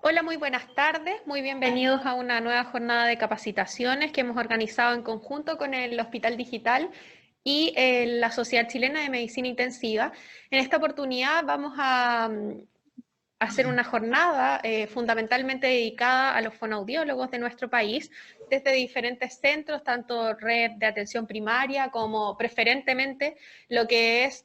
Hola, muy buenas tardes, muy bienvenidos a una nueva jornada de capacitaciones que hemos organizado en conjunto con el Hospital Digital y la Sociedad Chilena de Medicina Intensiva. En esta oportunidad vamos a hacer una jornada fundamentalmente dedicada a los fonoaudiólogos de nuestro país, desde diferentes centros, tanto red de atención primaria como preferentemente lo que es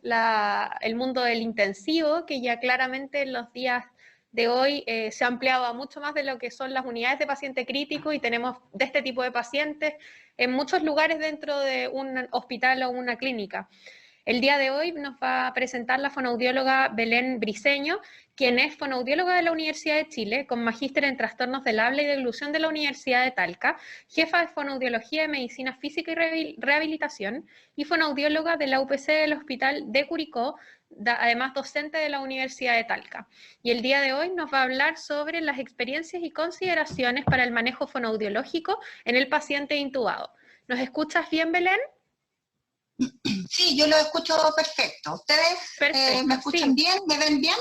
el mundo del intensivo, que ya claramente en los días de hoy se ha ampliado a mucho más de lo que son las unidades de paciente crítico y tenemos de este tipo de pacientes en muchos lugares dentro de un hospital o una clínica. El día de hoy nos va a presentar la fonoaudióloga Belén Briceño, quien es fonoaudióloga de la Universidad de Chile, con magíster en trastornos del habla y deglución de la Universidad de Talca, jefa de fonoaudiología de medicina física y rehabilitación, y fonoaudióloga de la UPC del Hospital de Curicó, además docente de la Universidad de Talca. Y el día de hoy nos va a hablar sobre las experiencias y consideraciones para el manejo fonoaudiológico en el paciente intubado. ¿Nos escuchas bien, Belén? Sí, yo lo escucho perfecto. ¿Ustedes me Perfecto, escuchan sí. bien? ¿Me ven bien?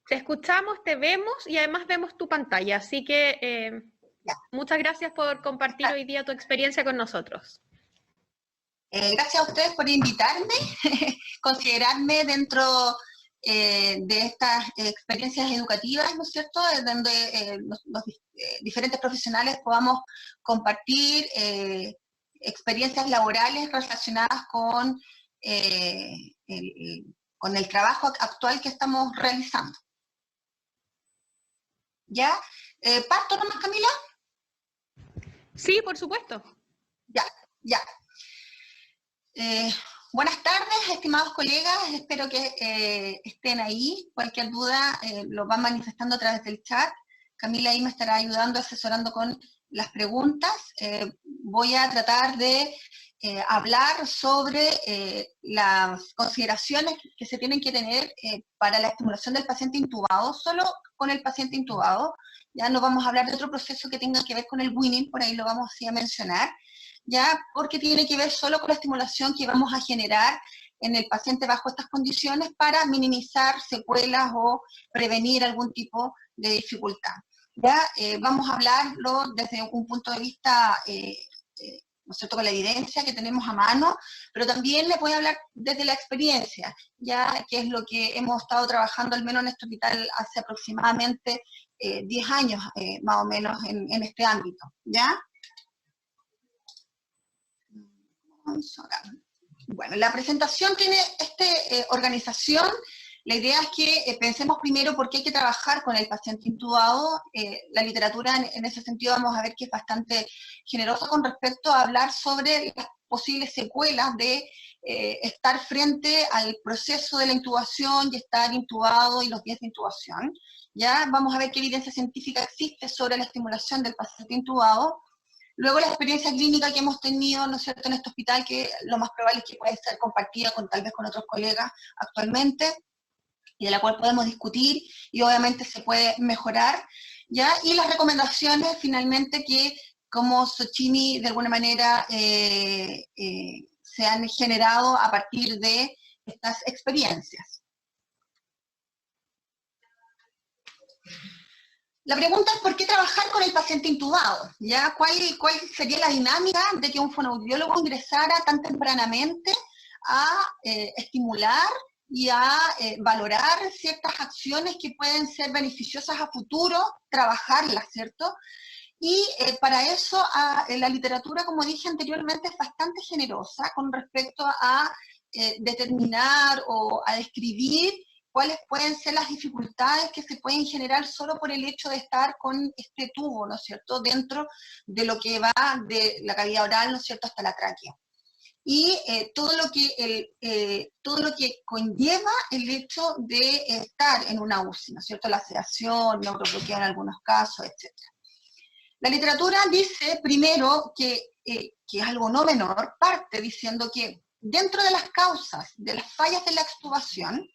Te escuchamos, te vemos y además vemos tu pantalla. Así que Ya. muchas gracias por compartir hoy día tu experiencia con nosotros. Gracias a ustedes por invitarme, considerarme dentro de estas experiencias educativas, ¿no es cierto?, donde los diferentes profesionales podamos compartir experiencias laborales relacionadas eh, con el trabajo actual que estamos realizando. ¿Ya? ¿Parto nomás, Camila? Sí, por supuesto. Ya, ya. Eh, Buenas tardes, estimados colegas, espero que estén ahí. Cualquier duda lo van manifestando a través del chat. Camila ahí me estará ayudando, asesorando con las preguntas. Voy a tratar de hablar sobre las consideraciones que se tienen que tener para la estimulación del paciente intubado, solo con el paciente intubado. Ya no vamos a hablar de otro proceso que tenga que ver con el weaning, por ahí lo vamos a mencionar, ya porque tiene que ver solo con la estimulación que vamos a generar en el paciente bajo estas condiciones para minimizar secuelas o prevenir algún tipo de dificultad. Ya vamos a hablarlo desde un punto de vista, ¿no es cierto?, con la evidencia que tenemos a mano, pero también le voy a hablar desde la experiencia, ya que es lo que hemos estado trabajando al menos en este hospital hace aproximadamente 10 años, más o menos, en este ámbito, ¿ya? Bueno, la presentación tiene esta organización. La idea es que pensemos primero por qué hay que trabajar con el paciente intubado. La literatura en ese sentido vamos a ver que es bastante generosa con respecto a hablar sobre las posibles secuelas de estar frente al proceso de la intubación y estar intubado y los días de intubación. Ya vamos a ver qué evidencia científica existe sobre la estimulación del paciente intubado. Luego la experiencia clínica que hemos tenido, ¿no es cierto?, en este hospital, que lo más probable es que puede ser compartida con tal vez con otros colegas actualmente, y de la cual podemos discutir y obviamente se puede mejorar, ¿ya? Y las recomendaciones finalmente que como Sochimi de alguna manera se han generado a partir de estas experiencias. La pregunta es por qué trabajar con el paciente intubado, ¿ya? ¿Cuál sería la dinámica de que un fonoaudiólogo ingresara tan tempranamente a estimular y a valorar ciertas acciones que pueden ser beneficiosas a futuro, trabajarlas, ¿cierto? Y para eso la literatura, como dije anteriormente, es bastante generosa con respecto a determinar o a describir cuáles pueden ser las dificultades que se pueden generar solo por el hecho de estar con este tubo, ¿no es cierto?, dentro de lo que va de la cavidad oral, ¿no es cierto?, hasta la tráquea. Y todo lo que conlleva el hecho de estar en una UCI, ¿no es cierto?, la sedación, neurobloqueo en algunos casos, etc. La literatura dice primero que es algo no menor, parte diciendo que dentro de las causas de las fallas de la extubación,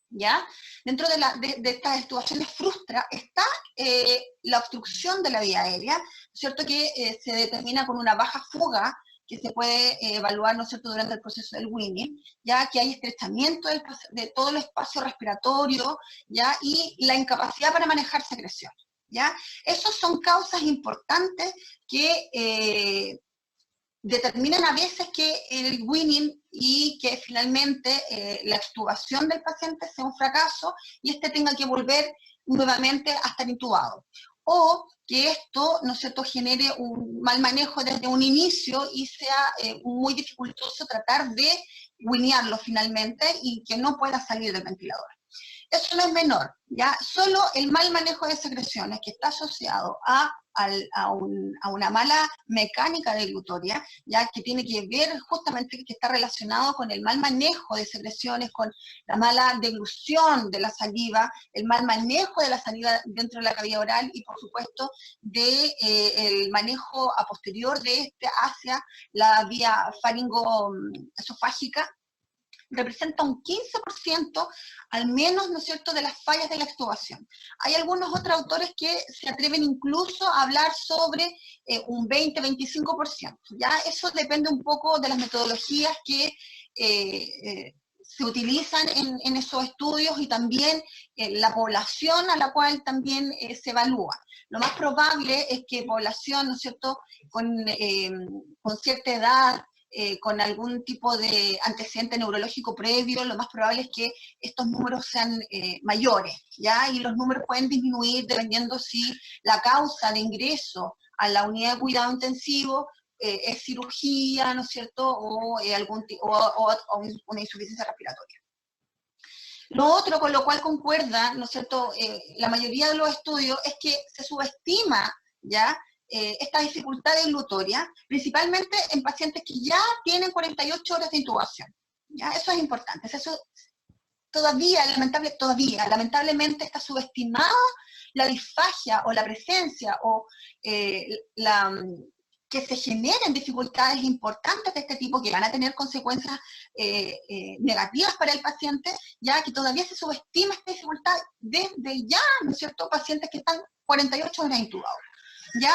¿ya?, dentro de estas extubaciones frustra está la obstrucción de la vía aérea, ¿cierto?, que se determina con una baja fuga que se puede evaluar, ¿no es cierto?, durante el proceso del weaning, ya que hay estrechamiento de todo el espacio respiratorio, ya, y la incapacidad para manejar secreción. ¿ya? Esas son causas importantes que determinan a veces que el weaning y que finalmente la extubación del paciente sea un fracaso y este tenga que volver nuevamente a estar intubado. O que esto, ¿no es cierto?, genere un mal manejo desde un inicio y sea muy dificultoso tratar de weanearlo finalmente y que no pueda salir del ventilador. Eso no es menor, ¿ya? Solo el mal manejo de secreciones que está asociado a una mala mecánica deglutoria, ya que tiene que ver justamente que está relacionado con el mal manejo de secreciones, con la mala deglución de la saliva, el mal manejo de la saliva dentro de la cavidad oral y por supuesto el manejo a posterior de este hacia la vía faringoesofágica, representa un 15% al menos, ¿no es cierto?, de las fallas de la extubación. Hay algunos otros autores que se atreven incluso a hablar sobre un 20-25%. Ya eso depende un poco de las metodologías que se utilizan en esos estudios y también la población a la cual también se evalúa. Lo más probable es que población, ¿no es cierto?, con cierta edad, con algún tipo de antecedente neurológico previo, lo más probable es que estos números sean mayores, ¿ya? Y los números pueden disminuir dependiendo si la causa de ingreso a la unidad de cuidado intensivo es cirugía, ¿no es cierto?, o una insuficiencia respiratoria. Lo otro con lo cual concuerda, ¿no es cierto?, la mayoría de los estudios es que se subestima, ¿ya?, esta dificultad deglutoria, principalmente en pacientes que ya tienen 48 horas de intubación. ¿Ya? Eso es importante. Eso lamentablemente está subestimada la disfagia o la presencia o que se generen dificultades importantes de este tipo que van a tener consecuencias negativas para el paciente, ya que todavía se subestima esta dificultad desde ya, ¿no es cierto?, pacientes que están 48 horas intubados. ¿Ya?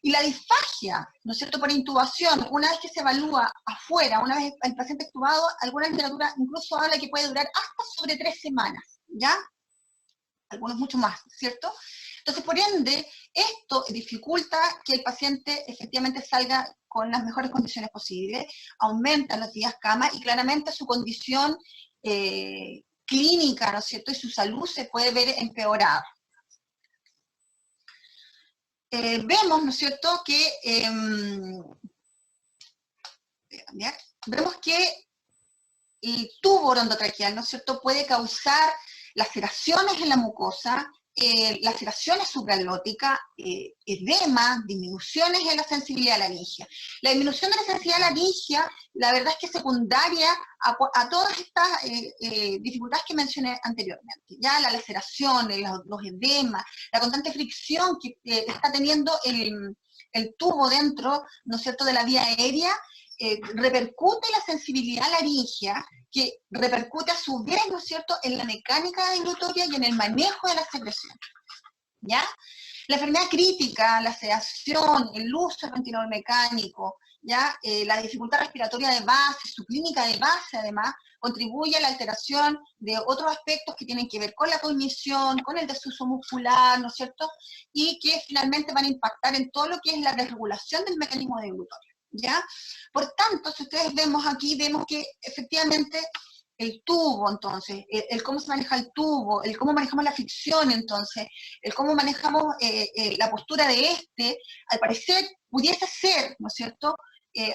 Y la disfagia, ¿no es cierto?, por intubación, una vez que se evalúa afuera, una vez el paciente intubado, alguna literatura incluso habla que puede durar hasta sobre 3 semanas, ¿ya? Algunos mucho más, ¿cierto? Entonces, por ende, esto dificulta que el paciente efectivamente salga con las mejores condiciones posibles, aumenta los días cama y claramente su condición clínica, ¿no es cierto?, y su salud se puede ver empeorada. Vemos, ¿no es cierto?, que vemos que el tubo orondotraqueal, ¿no es cierto?, puede causar laceraciones en la mucosa, laceraciones supraglóticas, edema, disminuciones en la sensibilidad laringea. La disminución de la sensibilidad laringea, la verdad es que es secundaria a todas estas dificultades que mencioné anteriormente. Ya la laceración, los edemas, la constante fricción que está teniendo el tubo dentro, ¿no es cierto?, de la vía aérea, repercute en la sensibilidad laringea, que repercute a su vez, ¿no es cierto?, en la mecánica deglutoria y en el manejo de la secreción, ¿ya? La enfermedad crítica, la sedación, el uso del ventilador mecánico, ¿ya? La dificultad respiratoria de base, su clínica de base además, contribuye a la alteración de otros aspectos que tienen que ver con la cognición, con el desuso muscular, ¿no es cierto?, y que finalmente van a impactar en todo lo que es la desregulación del mecanismo deglutorio, ¿ya? Por tanto, si ustedes vemos aquí, vemos que efectivamente el tubo, entonces, el cómo se maneja el tubo, el cómo manejamos la fricción, entonces, el cómo manejamos la postura de al parecer pudiese ser, ¿no es cierto?,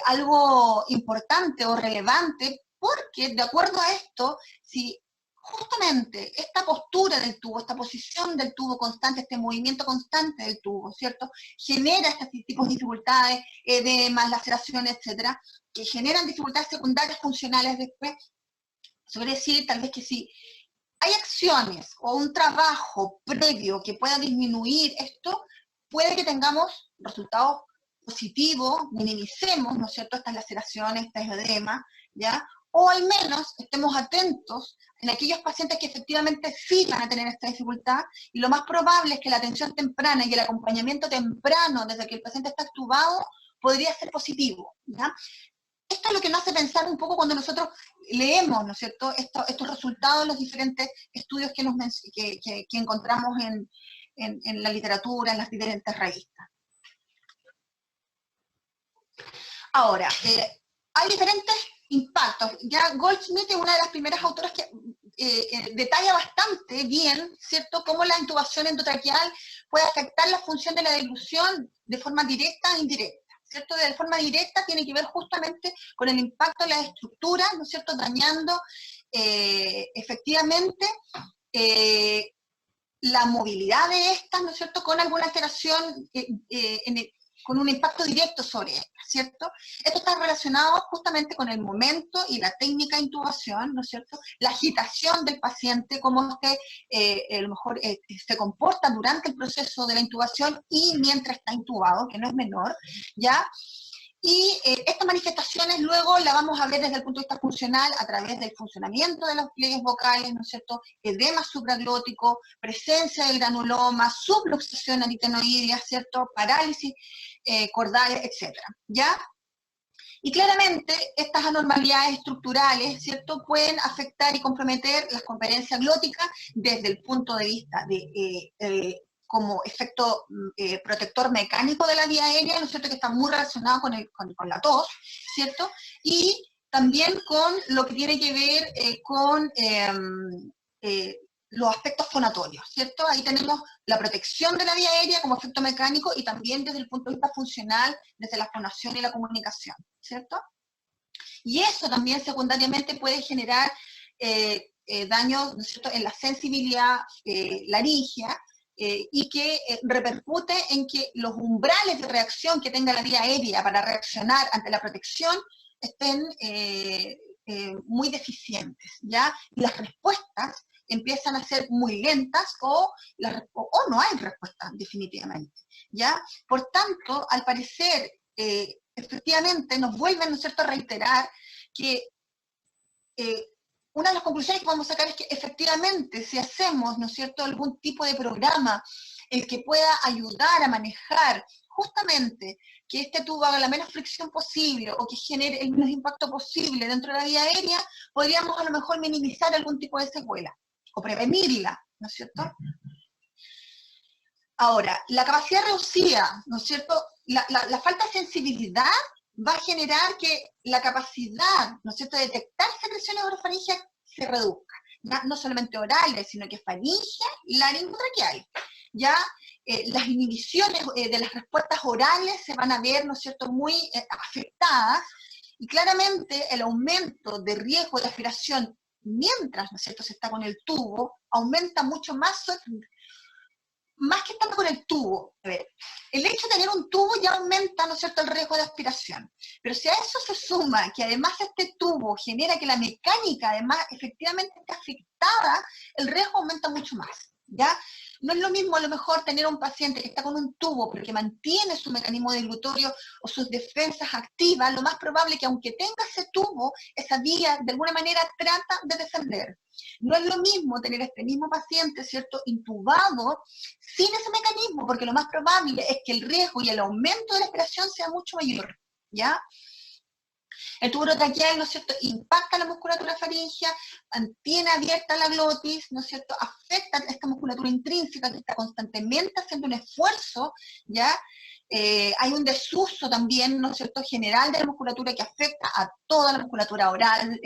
algo importante o relevante, porque de acuerdo a esto, si justamente esta postura del tubo, esta posición del tubo constante, este movimiento constante del tubo, ¿cierto?, genera este tipo de dificultades, edemas, laceraciones, etcétera, que generan dificultades secundarias funcionales después. Eso quiere decir, tal vez, que si hay acciones o un trabajo previo que pueda disminuir esto, puede que tengamos resultados positivos, minimicemos, ¿no es cierto?, estas laceraciones, estas edemas, ¿ya? O al menos estemos atentos en aquellos pacientes que efectivamente sí van a tener esta dificultad, y lo más probable es que la atención temprana y el acompañamiento temprano desde que el paciente está extubado podría ser positivo, ¿ya? Esto es lo que nos hace pensar un poco cuando nosotros leemos, ¿no es cierto?, estos resultados de los diferentes estudios que encontramos en la literatura, en las diferentes revistas. Ahora, hay diferentes impactos. Ya Goldsmith es una de las primeras autoras que detalla bastante bien, ¿cierto?, cómo la intubación endotraqueal puede afectar la función de la deglución de forma directa e indirecta, ¿cierto? De forma directa tiene que ver justamente con el impacto de las estructuras, ¿no es cierto?, dañando efectivamente la movilidad de estas, ¿no es cierto?, con alguna alteración con un impacto directo sobre ellas, ¿cierto? Esto está relacionado justamente con el momento y la técnica de intubación, ¿no es cierto? La agitación del paciente, cómo a lo mejor se comporta durante el proceso de la intubación y mientras está intubado, que no es menor, ¿ya? Y estas manifestaciones luego las vamos a ver desde el punto de vista funcional a través del funcionamiento de los pliegues vocales, ¿no es cierto?, edema supraglótico, presencia de granuloma, subluxación aritenoidea, ¿cierto?, parálisis cordales, etcétera, ¿ya? Y claramente estas anormalidades estructurales, ¿cierto?, pueden afectar y comprometer la conferencia glótica desde el punto de vista de como efecto protector mecánico de la vía aérea, ¿no es cierto?, que está muy relacionado con la tos, ¿cierto? Y también con lo que tiene que ver con los aspectos fonatorios, ¿cierto? Ahí tenemos la protección de la vía aérea como efecto mecánico y también desde el punto de vista funcional, desde la fonación y la comunicación, ¿cierto? Y eso también secundariamente puede generar daños, ¿no es cierto?, en la sensibilidad laríngea, y que repercute en que los umbrales de reacción que tenga la vía aérea para reaccionar ante la protección estén muy deficientes, ¿ya? Y las respuestas empiezan a ser muy lentas o no hay respuesta definitivamente, ¿ya? Por tanto, al parecer, efectivamente nos vuelven, ¿no es cierto?, a reiterar que una de las conclusiones que podemos sacar es que efectivamente si hacemos, ¿no es cierto?, algún tipo de programa el que pueda ayudar a manejar justamente que este tubo haga la menos fricción posible o que genere el menos impacto posible dentro de la vía aérea, podríamos a lo mejor minimizar algún tipo de secuela o prevenirla, ¿no es cierto? Ahora, la capacidad reducida, ¿no es cierto?, la falta de sensibilidad va a generar que la capacidad, ¿no es cierto?, de detectar secreciones orofaringeas se reduzca. ¿Ya? No solamente orales, sino que faringea y laringotraqueal. Ya las inhibiciones de las respuestas orales se van a ver, ¿no es cierto?, muy afectadas, y claramente el aumento de riesgo de aspiración mientras, ¿no es cierto?, se está con el tubo, aumenta mucho más que estando con el tubo. A ver, el hecho de tener un tubo ya aumenta, ¿no es cierto?, el riesgo de aspiración. Pero si a eso se suma que además este tubo genera que la mecánica además efectivamente esté afectada, el riesgo aumenta mucho más, ¿ya? No es lo mismo a lo mejor tener un paciente que está con un tubo pero que mantiene su mecanismo dilutorio o sus defensas activas, lo más probable es que aunque tenga ese tubo, esa vía de alguna manera trata de defender. No es lo mismo tener este mismo paciente, ¿cierto?, intubado sin ese mecanismo, porque lo más probable es que el riesgo y el aumento de la aspiración sea mucho mayor, ¿ya? El tubo orotraqueal, ¿no es cierto?, impacta la musculatura faríngea, mantiene abierta la glotis, ¿no es cierto?, afecta a esta musculatura intrínseca que está constantemente haciendo un esfuerzo, ¿ya? Hay un desuso también, ¿no es cierto?, general de la musculatura que afecta a toda la musculatura oral,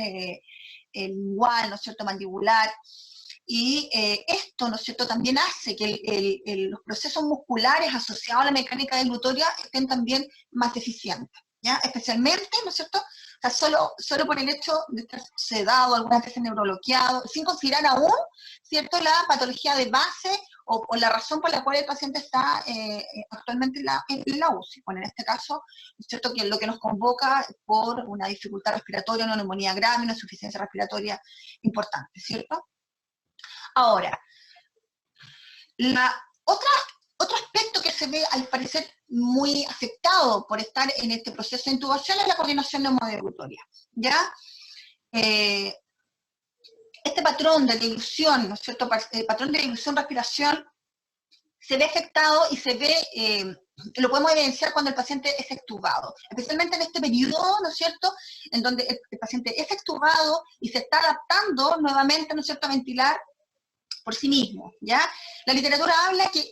lingual, ¿no es cierto?, mandibular. Y esto, ¿no es cierto?, también hace que los procesos musculares asociados a la mecánica dilutoria estén también más deficientes, ¿ya? Especialmente, ¿no es cierto?, o sea, solo por el hecho de estar sedado, algunas veces neurobloqueado, sin considerar aún, ¿cierto?, la patología de base o la razón por la cual el paciente está actualmente en la UCI. Bueno, en este caso, ¿no es cierto?, que lo que nos convoca por una dificultad respiratoria, una neumonía grave, una insuficiencia respiratoria importante, ¿cierto? Ahora, otro aspecto que se ve al parecer muy afectado por estar en este proceso de intubación es la coordinación neumodeglutoria, ¿ya? Este patrón de dilución, ¿no es cierto?, patrón de dilución-respiración se ve afectado y se ve, lo podemos evidenciar cuando el paciente es extubado, especialmente en este periodo, ¿no es cierto?, en donde el paciente es extubado y se está adaptando nuevamente, ¿no es cierto?, a ventilar por sí mismo, ¿ya? La literatura habla que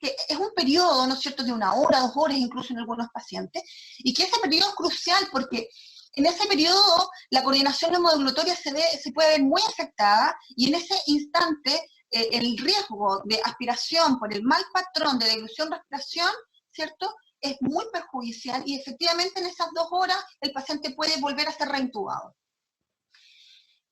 que es un periodo, ¿no es cierto?, de 1 hora, 2 horas, incluso en algunos pacientes, y que ese periodo es crucial porque en ese periodo la coordinación hemoglutoria se puede ver muy afectada, y en ese instante el riesgo de aspiración por el mal patrón de deglución-respiración, ¿cierto?, es muy perjudicial, y efectivamente en esas 2 horas el paciente puede volver a ser reintubado.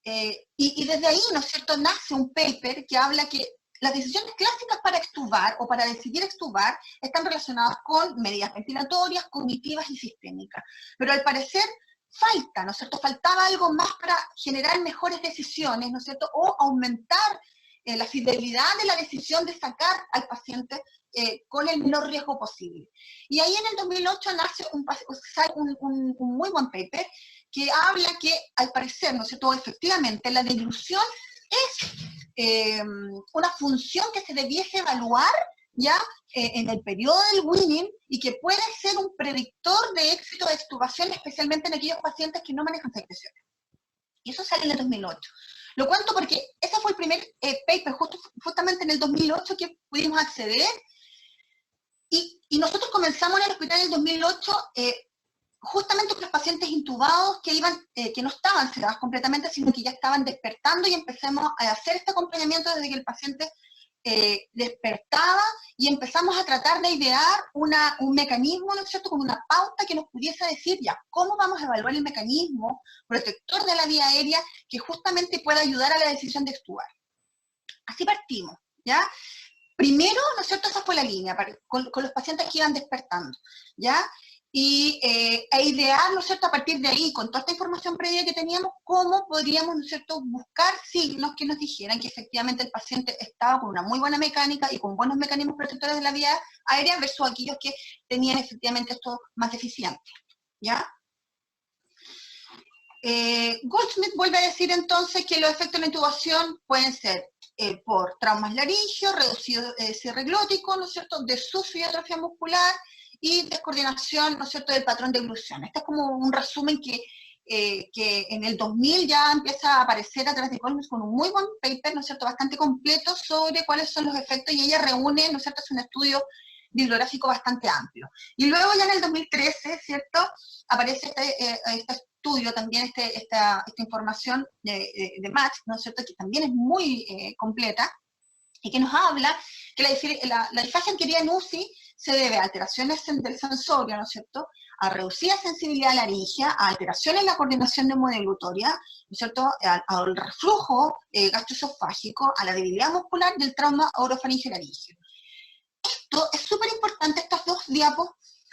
Y desde ahí, ¿no es cierto?, nace un paper que habla que las decisiones clásicas para extubar o para decidir extubar están relacionadas con medidas ventilatorias, cognitivas y sistémicas. Pero al parecer falta, ¿no es cierto?, faltaba algo más para generar mejores decisiones, ¿no es cierto?, o aumentar la fidelidad de la decisión de sacar al paciente con el menor riesgo posible. Y ahí en el 2008 nace un muy buen paper que habla que, al parecer, ¿no es cierto?, efectivamente, la deglución es una función que se debiese evaluar ya en el periodo del weaning, y que puede ser un predictor de éxito de extubación, especialmente en aquellos pacientes que no manejan secreciones. Y eso sale en el 2008. Lo cuento porque ese fue el primer paper justamente en el 2008 que pudimos acceder, y nosotros comenzamos en el hospital en el 2008 justamente con los pacientes intubados que no estaban sedados completamente, sino que ya estaban despertando, y empezamos a hacer este acompañamiento desde que el paciente despertaba, y empezamos a tratar de idear un mecanismo, ¿no es cierto?, con una pauta que nos pudiese decir ya cómo vamos a evaluar el mecanismo protector de la vía aérea que justamente pueda ayudar a la decisión de extubar. Así partimos, ¿ya? Primero, ¿no es cierto?, esa fue la línea, con los pacientes que iban despertando, ¿ya? Y idear, ¿no es cierto?, a partir de ahí, con toda esta información previa que teníamos, cómo podríamos, ¿no es cierto?, buscar signos que nos dijeran que efectivamente el paciente estaba con una muy buena mecánica y con buenos mecanismos protectores de la vía aérea versus aquellos que tenían efectivamente esto más deficiente, ¿ya? Goldsmith vuelve a decir entonces que los efectos de la intubación pueden ser por traumas laringeos, reducido cierre glótico, ¿no es cierto?, desuso y atrofia muscular, y descoordinación, ¿no es cierto?, del patrón de eglución. Este es como un resumen que en el 2000 ya empieza a aparecer a través de Goldsmith con un muy buen paper, ¿no es cierto?, bastante completo sobre cuáles son los efectos, y ella reúne, ¿no es cierto?, es un estudio bibliográfico bastante amplio. Y luego ya en el 2013, ¿cierto?, aparece este estudio también, esta información de Match, ¿no es cierto?, que también es muy completa, y que nos habla que la disfagia adquirida en UCI se debe a alteraciones del sensorio, ¿no es cierto?, a reducida sensibilidad laringea, a alteraciones en la coordinación neumodeglutoria, ¿no es cierto?, al reflujo gastroesofágico, a la debilidad muscular y el trauma orofaringeo laringeo. Esto es súper importante, estas 2 diapos,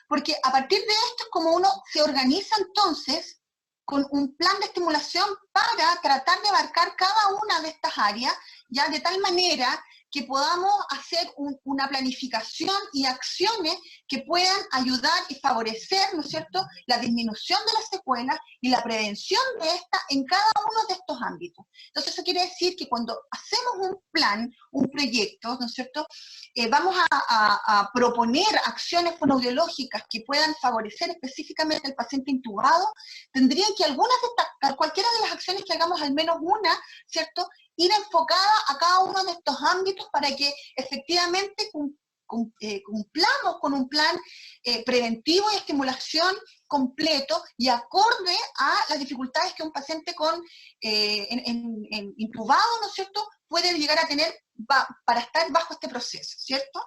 porque a partir de esto es como uno se organiza entonces con un plan de estimulación para tratar de abarcar cada una de estas áreas, ya de tal manera que podamos hacer una planificación y acciones que puedan ayudar y favorecer, ¿no es cierto?, la disminución de las secuelas y la prevención de esta en cada uno de estos ámbitos. Entonces eso quiere decir que cuando hacemos un plan, un proyecto, ¿no es cierto?, vamos a proponer acciones fonoaudiológicas que puedan favorecer específicamente al paciente intubado, tendrían que cualquiera de las acciones que hagamos, al menos una, ¿cierto?, ir enfocada a cada uno de estos ámbitos para que efectivamente cumplamos con un plan preventivo y estimulación completo y acorde a las dificultades que un paciente intubado, ¿no es cierto?, puede llegar a tener para estar bajo este proceso, ¿cierto?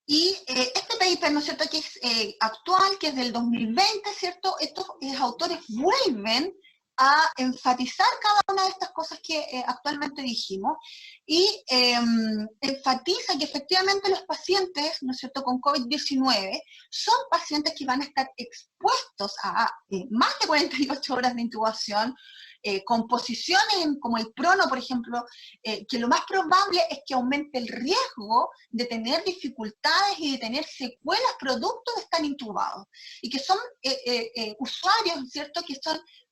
Y este paper, ¿no es cierto?, que es actual, que es del 2020, ¿cierto?, estos autores vuelven a enfatizar cada una de estas cosas que actualmente dijimos, y enfatiza que efectivamente los pacientes, ¿no es cierto?, con COVID-19 son pacientes que van a estar expuestos a más de 48 horas de intubación, con posiciones como el prono, por ejemplo, que lo más probable es que aumente el riesgo de tener dificultades y de tener secuelas producto de estar intubados, y que son usuarios, ¿cierto?,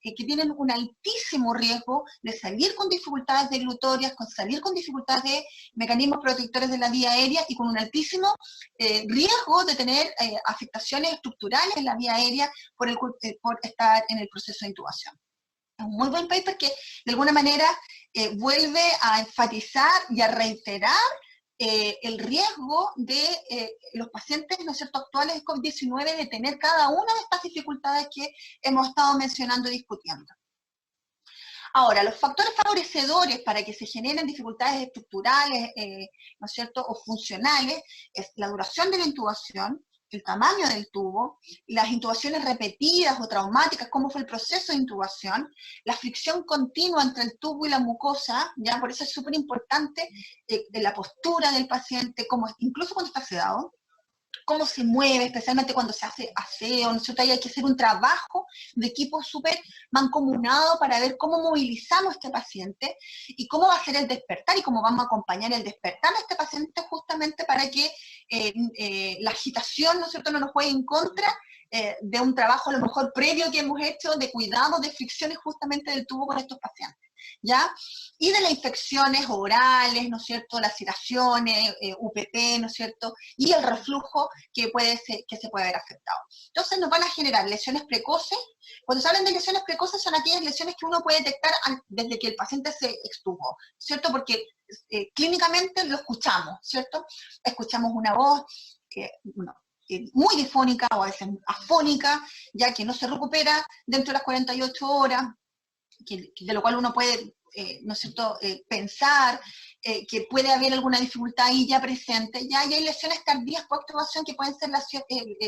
que tienen un altísimo riesgo de salir con dificultades deglutorias, salir con dificultades de mecanismos protectores de la vía aérea, y con un altísimo riesgo de tener afectaciones estructurales en la vía aérea por estar en el proceso de intubación. Es un muy buen paper que de alguna manera vuelve a enfatizar y a reiterar el riesgo de los pacientes, ¿no es cierto?, actuales de COVID-19 de tener cada una de estas dificultades que hemos estado mencionando y discutiendo. Ahora, los factores favorecedores para que se generen dificultades estructurales, ¿no es cierto?, o funcionales, es la duración de la intubación, el tamaño del tubo, las intubaciones repetidas o traumáticas, cómo fue el proceso de intubación, la fricción continua entre el tubo y la mucosa, ¿ya? Por eso es súper importante la postura del paciente, incluso cuando está sedado, cómo se mueve, especialmente cuando se hace aseo, ¿no es cierto? Ahí hay que hacer un trabajo de equipo súper mancomunado para ver cómo movilizamos a este paciente y cómo va a ser el despertar y cómo vamos a acompañar el despertar a este paciente justamente para que la agitación, ¿no es cierto?, no nos juegue en contra de un trabajo a lo mejor previo que hemos hecho de cuidado, de fricciones justamente del tubo con estos pacientes, ¿ya? Y de las infecciones orales, ¿no es cierto?, las irritaciones, UPP, ¿no es cierto?, y el reflujo que se puede ver afectado. Entonces nos van a generar lesiones precoces. Cuando se hablan de lesiones precoces son aquellas lesiones que uno puede detectar desde que el paciente se extubó, ¿cierto?, porque clínicamente lo escuchamos, ¿cierto? Escuchamos una voz muy difónica o a veces afónica, ya que no se recupera dentro de las 48 horas, de lo cual uno puede, ¿no es cierto?, pensar que puede haber alguna dificultad ahí ya presente, ya, y hay lesiones tardías por extubación que pueden ser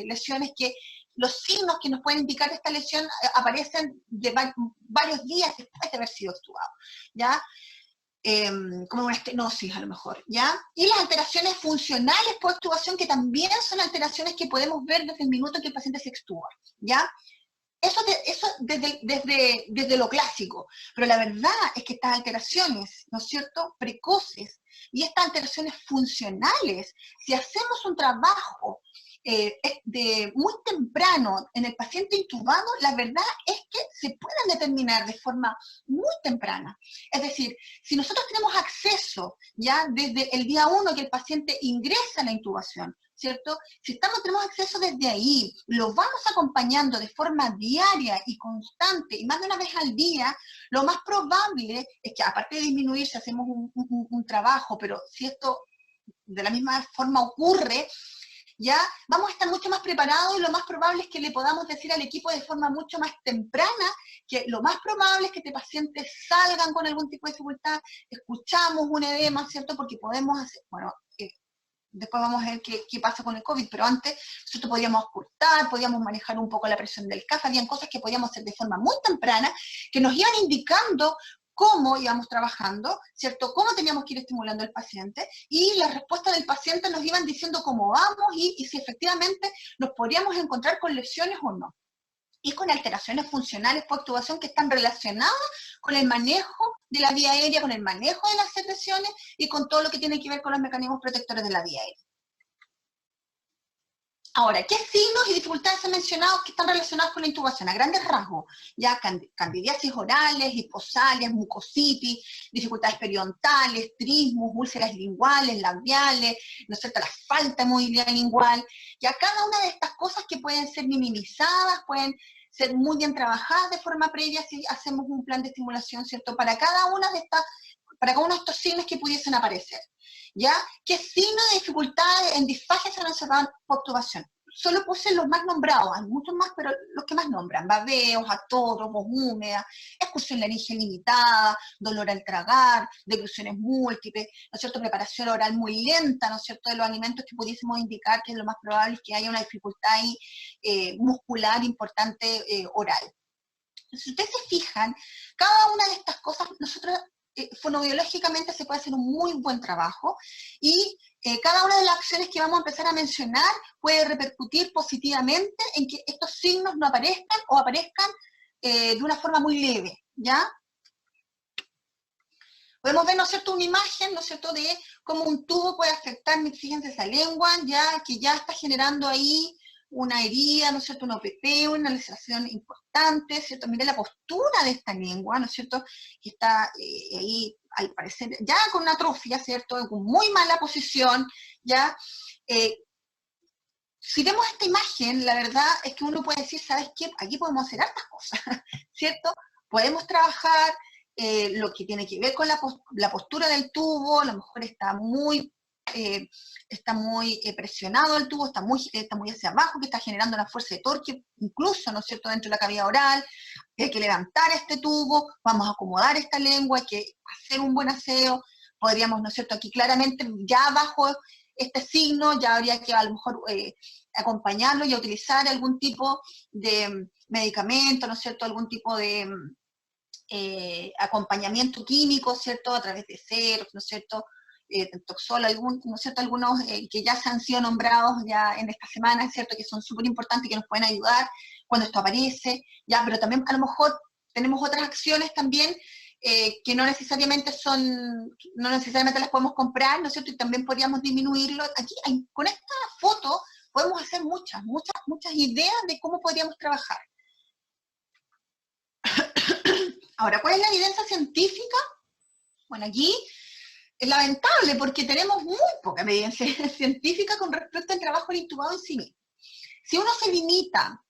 lesiones que los signos que nos pueden indicar esta lesión aparecen de varios días después de haber sido extubado, ¿ya? Como una estenosis a lo mejor, ¿ya? Y las alteraciones funcionales por extubación, que también son alteraciones que podemos ver desde el minuto que el paciente se extuba, ¿ya? Eso desde lo clásico, pero la verdad es que estas alteraciones, ¿no es cierto?, precoces, y estas alteraciones funcionales, si hacemos un trabajo muy temprano en el paciente intubado, la verdad es que se pueden determinar de forma muy temprana. Es decir, si nosotros tenemos acceso ya desde el día 1 que el paciente ingresa a la intubación, ¿cierto? Si tenemos acceso desde ahí, lo vamos acompañando de forma diaria y constante, y más de una vez al día, lo más probable es que, aparte de disminuir si hacemos un trabajo, pero si esto de la misma forma ocurre, ya vamos a estar mucho más preparados, y lo más probable es que le podamos decir al equipo de forma mucho más temprana que lo más probable es que este paciente salgan con algún tipo de dificultad, escuchamos un edema, ¿cierto? Porque podemos hacer, bueno, después vamos a ver qué pasa con el COVID, pero antes nosotros podíamos ocultar, podíamos manejar un poco la presión del CAF, habían cosas que podíamos hacer de forma muy temprana, que nos iban indicando cómo íbamos trabajando, ¿cierto? Cómo teníamos que ir estimulando al paciente, y las respuestas del paciente nos iban diciendo cómo vamos y si efectivamente nos podríamos encontrar con lesiones o no. Y con alteraciones funcionales por extubación que están relacionadas con el manejo de la vía aérea, con el manejo de las secreciones y con todo lo que tiene que ver con los mecanismos protectores de la vía aérea. Ahora, ¿qué signos y dificultades he mencionado que están relacionados con la intubación? A grandes rasgos, ya candidiasis orales, hiposalias, mucositis, dificultades periodontales, trismus, úlceras linguales, labiales, ¿no es cierto?, la falta de movilidad lingual. Ya cada una de estas cosas que pueden ser minimizadas, pueden ser muy bien trabajadas de forma previa si hacemos un plan de estimulación, ¿cierto?, para cada uno de estos signos que pudiesen aparecer. ¿Ya? ¿Qué signos de dificultad en disfagia se han observado por extubación? Solo puse los más nombrados, hay muchos más, pero los que más nombran: babeos, atoros, voz húmeda, excursión laringea limitada, dolor al tragar, degluciones múltiples, ¿no es cierto?, preparación oral muy lenta, ¿no es cierto?, de los alimentos, que pudiésemos indicar que lo más probable es que haya una dificultad ahí, muscular importante, oral. Si ustedes se fijan, cada una de estas cosas, nosotros fonobiológicamente se puede hacer un muy buen trabajo, y cada una de las acciones que vamos a empezar a mencionar puede repercutir positivamente en que estos signos no aparezcan o aparezcan de una forma muy leve, ¿ya? Podemos ver, ¿no es cierto?, una imagen, ¿no es cierto?, de cómo un tubo puede afectar, fíjense, esa lengua, ya que ya está generando ahí una herida, ¿no es cierto?, una OPP, una lesión importante, ¿cierto? Miren la postura de esta lengua, ¿no es cierto?, que está ahí, al parecer, ya con una atrofia, ¿cierto?, con muy mala posición, ¿ya? Si vemos esta imagen, la verdad es que uno puede decir, ¿sabes qué? Aquí podemos hacer hartas cosas, ¿cierto? Podemos trabajar lo que tiene que ver con la postura del tubo, a lo mejor está muy presionado el tubo, está muy hacia abajo, que está generando una fuerza de torque, incluso, ¿no es cierto?, dentro de la cavidad oral. Hay que levantar este tubo, vamos a acomodar esta lengua, hay que hacer un buen aseo. Podríamos, ¿no es cierto?, aquí claramente, ya bajo este signo, ya habría que a lo mejor acompañarlo y utilizar algún tipo de medicamento, ¿no es cierto?, algún tipo de acompañamiento químico, ¿cierto?, a través de ceros, ¿no es cierto?, Toxol, ¿no es cierto?, algunos que ya se han sido nombrados ya en esta semana, es cierto, que son súper importantes y que nos pueden ayudar cuando esto aparece, ya, pero también a lo mejor tenemos otras acciones también que no necesariamente las podemos comprar, ¿no es cierto?, y también podríamos disminuirlo. Aquí, con esta foto, podemos hacer muchas ideas de cómo podríamos trabajar. Ahora, ¿cuál es la evidencia científica? Bueno, aquí es lamentable porque tenemos muy poca evidencia científica con respecto al trabajo del intubado en sí mismo. Si uno se limita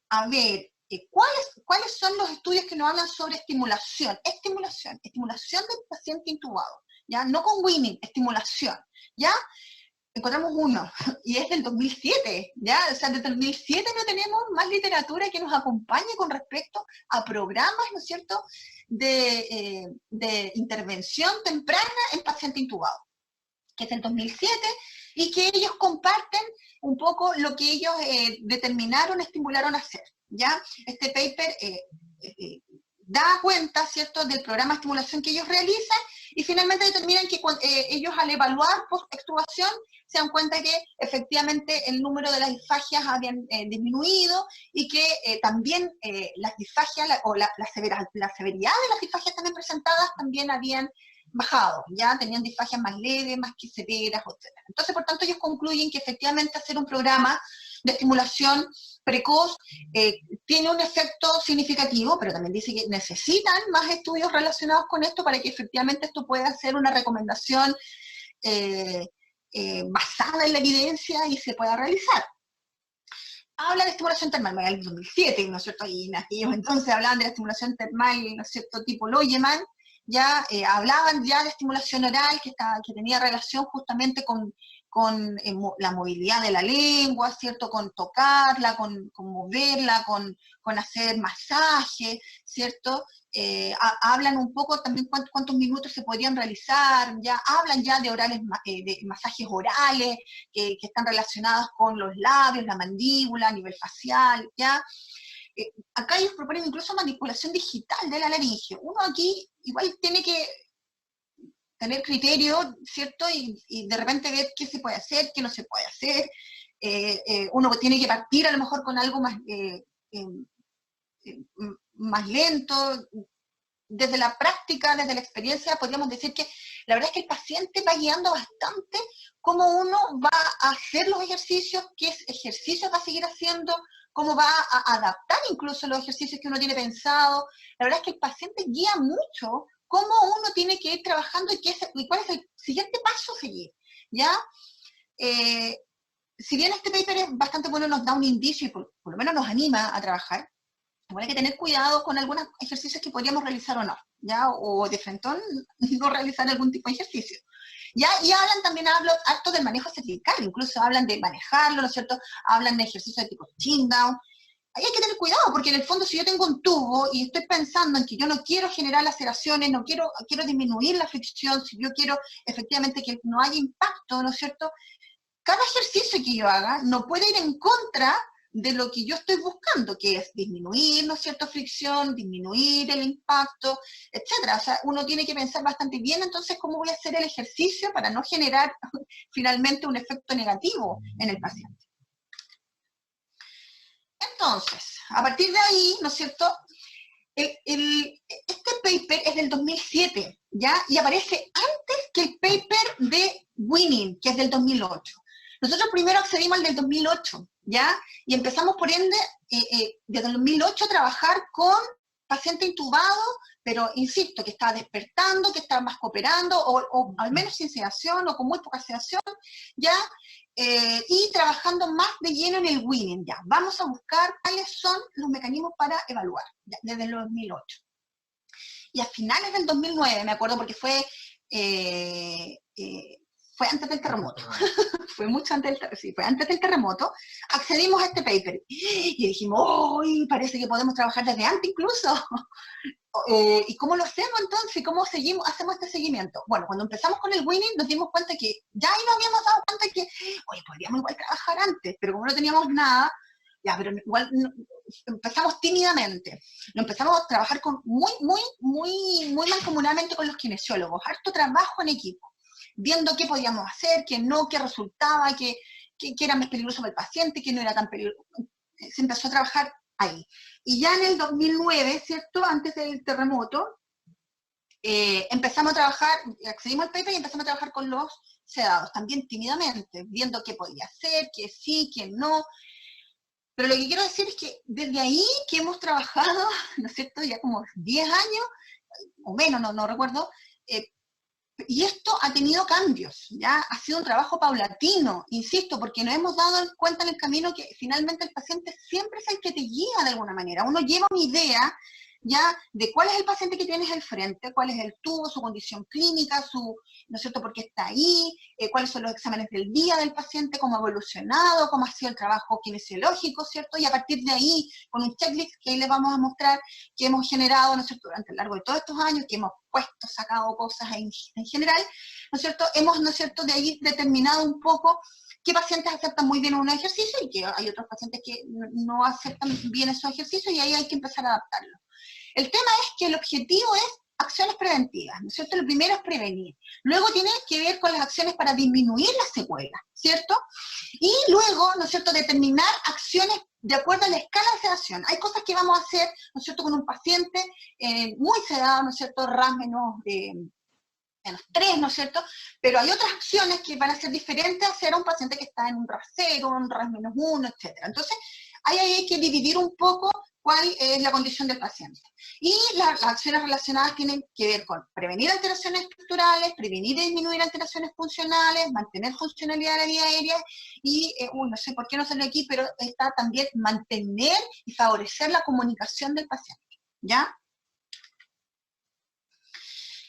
a ver cuáles son los estudios que nos hablan sobre estimulación del paciente intubado, ¿ya? No con weaning, estimulación, ¿ya? Encontramos uno, y es del 2007, ¿ya? O sea, desde el 2007 no tenemos más literatura que nos acompañe con respecto a programas, ¿no es cierto?, de intervención temprana en paciente intubado, que es del 2007, y que ellos comparten un poco lo que ellos estimularon a hacer, ¿ya? Este paper da cuenta, ¿cierto?, del programa de estimulación que ellos realizan, y finalmente determinan que ellos, al evaluar post-extubación, se dan cuenta que efectivamente el número de las disfagias habían disminuido, y que también las disfagias, la severidad de las disfagias también presentadas también habían bajado, ya tenían disfagias más leves, más que severas, etc. Entonces, por tanto, ellos concluyen que efectivamente hacer un programa de estimulación precoz tiene un efecto significativo, pero también dice que necesitan más estudios relacionados con esto para que efectivamente esto pueda ser una recomendación basada en la evidencia y se pueda realizar. Habla de estimulación termal, en el 2007, ¿no es cierto? Y en aquellos entonces hablaban de la estimulación termal, ¿no es cierto?, tipo Loyeman, ya hablaban ya de estimulación oral que tenía relación justamente con la movilidad de la lengua, ¿cierto?, con tocarla, con moverla, con hacer masaje, ¿cierto? Hablan un poco también cuántos minutos se podrían realizar, ya hablan ya de de masajes orales que están relacionados con los labios, la mandíbula, a nivel facial, ya. Acá ellos proponen incluso manipulación digital de la laringe. Uno aquí igual tiene que tener criterio, ¿cierto? Y de repente ver qué se puede hacer, qué no se puede hacer. Uno tiene que partir a lo mejor con algo más lento. Desde la práctica, desde la experiencia, podríamos decir que la verdad es que el paciente va guiando bastante cómo uno va a hacer los ejercicios, qué ejercicios va a seguir haciendo, cómo va a adaptar incluso los ejercicios que uno tiene pensado. La verdad es que el paciente guía mucho cómo uno tiene que ir trabajando y cuál es el siguiente paso a seguir, ¿ya? Si bien este paper es bastante bueno, nos da un indicio y por lo menos nos anima a trabajar, igual hay que tener cuidado con algunos ejercicios que podríamos realizar o no, ¿ya? O de frentón no realizar algún tipo de ejercicio. ¿Ya? Y también hablan harto del manejo cervical, incluso hablan de manejarlo, ¿no es cierto? Hablan de ejercicios de tipo chin down. Ahí hay que tener cuidado, porque en el fondo si yo tengo un tubo y estoy pensando en que yo no quiero generar laceraciones, quiero disminuir la fricción, si yo quiero efectivamente que no haya impacto, ¿no es cierto? Cada ejercicio que yo haga no puede ir en contra de lo que yo estoy buscando, que es disminuir, ¿no es cierto?, fricción, disminuir el impacto, etcétera. O sea, uno tiene que pensar bastante bien entonces cómo voy a hacer el ejercicio para no generar finalmente un efecto negativo en el paciente. Entonces, a partir de ahí, ¿no es cierto?, este paper es del 2007, ¿ya? Y aparece antes que el paper de Winning, que es del 2008. Nosotros primero accedimos al del 2008, ¿ya? Y empezamos, por ende, desde el 2008 a trabajar con paciente intubado, pero insisto, que estaba despertando, que estaba más cooperando, o al menos sin sedación, o con muy poca sedación, ¿ya? Y trabajando más de lleno en el Winning, ya. Vamos a buscar cuáles son los mecanismos para evaluar, ya, desde el 2008. y a finales del 2009, me acuerdo porque fue antes del terremoto, fue mucho antes fue antes del terremoto, accedimos a este paper y dijimos, ¡oh! Parece que podemos trabajar desde antes incluso. ¿Y cómo lo hacemos entonces? ¿Cómo hacemos este seguimiento? Bueno, cuando empezamos con el Winning nos dimos cuenta que ya ahí nos habíamos dado cuenta que, oye, podríamos igual trabajar antes, pero como no teníamos nada, ya, pero igual empezamos tímidamente. Lo empezamos a trabajar muy mancomunadamente con los kinesiólogos, harto trabajo en equipo, viendo qué podíamos hacer, qué no, qué resultaba, qué era más peligroso para el paciente, qué no era tan peligroso. Se empezó a trabajar ahí. Y ya en el 2009, ¿cierto? Antes del terremoto, empezamos a trabajar, accedimos al paper y empezamos a trabajar con los sedados, también tímidamente, viendo qué podía hacer, qué sí, qué no. Pero lo que quiero decir es que desde ahí que hemos trabajado, ¿no es cierto?, ya como 10 años, o menos, no recuerdo, y esto ha tenido cambios, ya ha sido un trabajo paulatino, insisto, porque nos hemos dado cuenta en el camino que finalmente el paciente siempre es el que te guía de alguna manera. Uno lleva una idea ya de cuál es el paciente que tienes al frente, cuál es el tubo, su condición clínica, ¿no es cierto?, por qué está ahí, cuáles son los exámenes del día del paciente, cómo ha evolucionado, cómo ha sido el trabajo kinesiológico, ¿cierto? Y a partir de ahí, con un checklist que ahí les vamos a mostrar, que hemos generado, ¿no es cierto?, durante el largo de todos estos años, que hemos puesto, sacado cosas en general, ¿no es cierto?, hemos, ¿no es cierto?, de ahí determinado un poco qué pacientes aceptan muy bien un ejercicio y que hay otros pacientes que no aceptan bien esos ejercicios y ahí hay que empezar a adaptarlo. El tema es que el objetivo es acciones preventivas, ¿no es cierto? Lo primero es prevenir. Luego tiene que ver con las acciones para disminuir las secuelas, ¿cierto? Y luego, ¿no es cierto?, determinar acciones de acuerdo a la escala de sedación. Hay cosas que vamos a hacer, ¿no es cierto?, con un paciente muy sedado, ¿no es cierto?, RAS menos 3, ¿no es cierto? Pero hay otras acciones que van a ser diferentes a hacer a un paciente que está en un RAS 0, un RAS menos 1, etc. Entonces, ahí hay que dividir un poco cuál es la condición del paciente. Y las acciones relacionadas tienen que ver con prevenir alteraciones estructurales, prevenir y disminuir alteraciones funcionales, mantener funcionalidad de la vía aérea y, no sé por qué no sale aquí, pero está también mantener y favorecer la comunicación del paciente, ¿ya?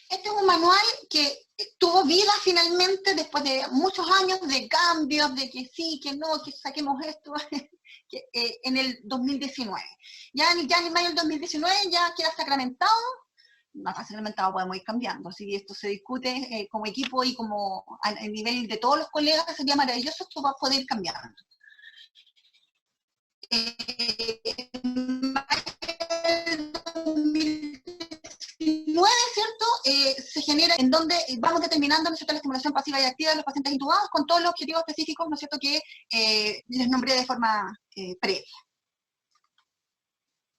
Este es un manual que tuvo vida finalmente después de muchos años de cambios, de que sí, que no, que saquemos esto, en el 2019. Ya en mayo del 2019 ya queda sacramentado, más sacramentado podemos ir cambiando, si esto se discute como equipo y como a nivel de todos los colegas, sería maravilloso, esto va a poder ir cambiando. En mayo del 2019, ¿cierto? Se genera en donde vamos determinando, ¿no es cierto?, la estimulación pasiva y activa de los pacientes intubados con todos los objetivos específicos, ¿no es cierto?, que les nombré de forma previa.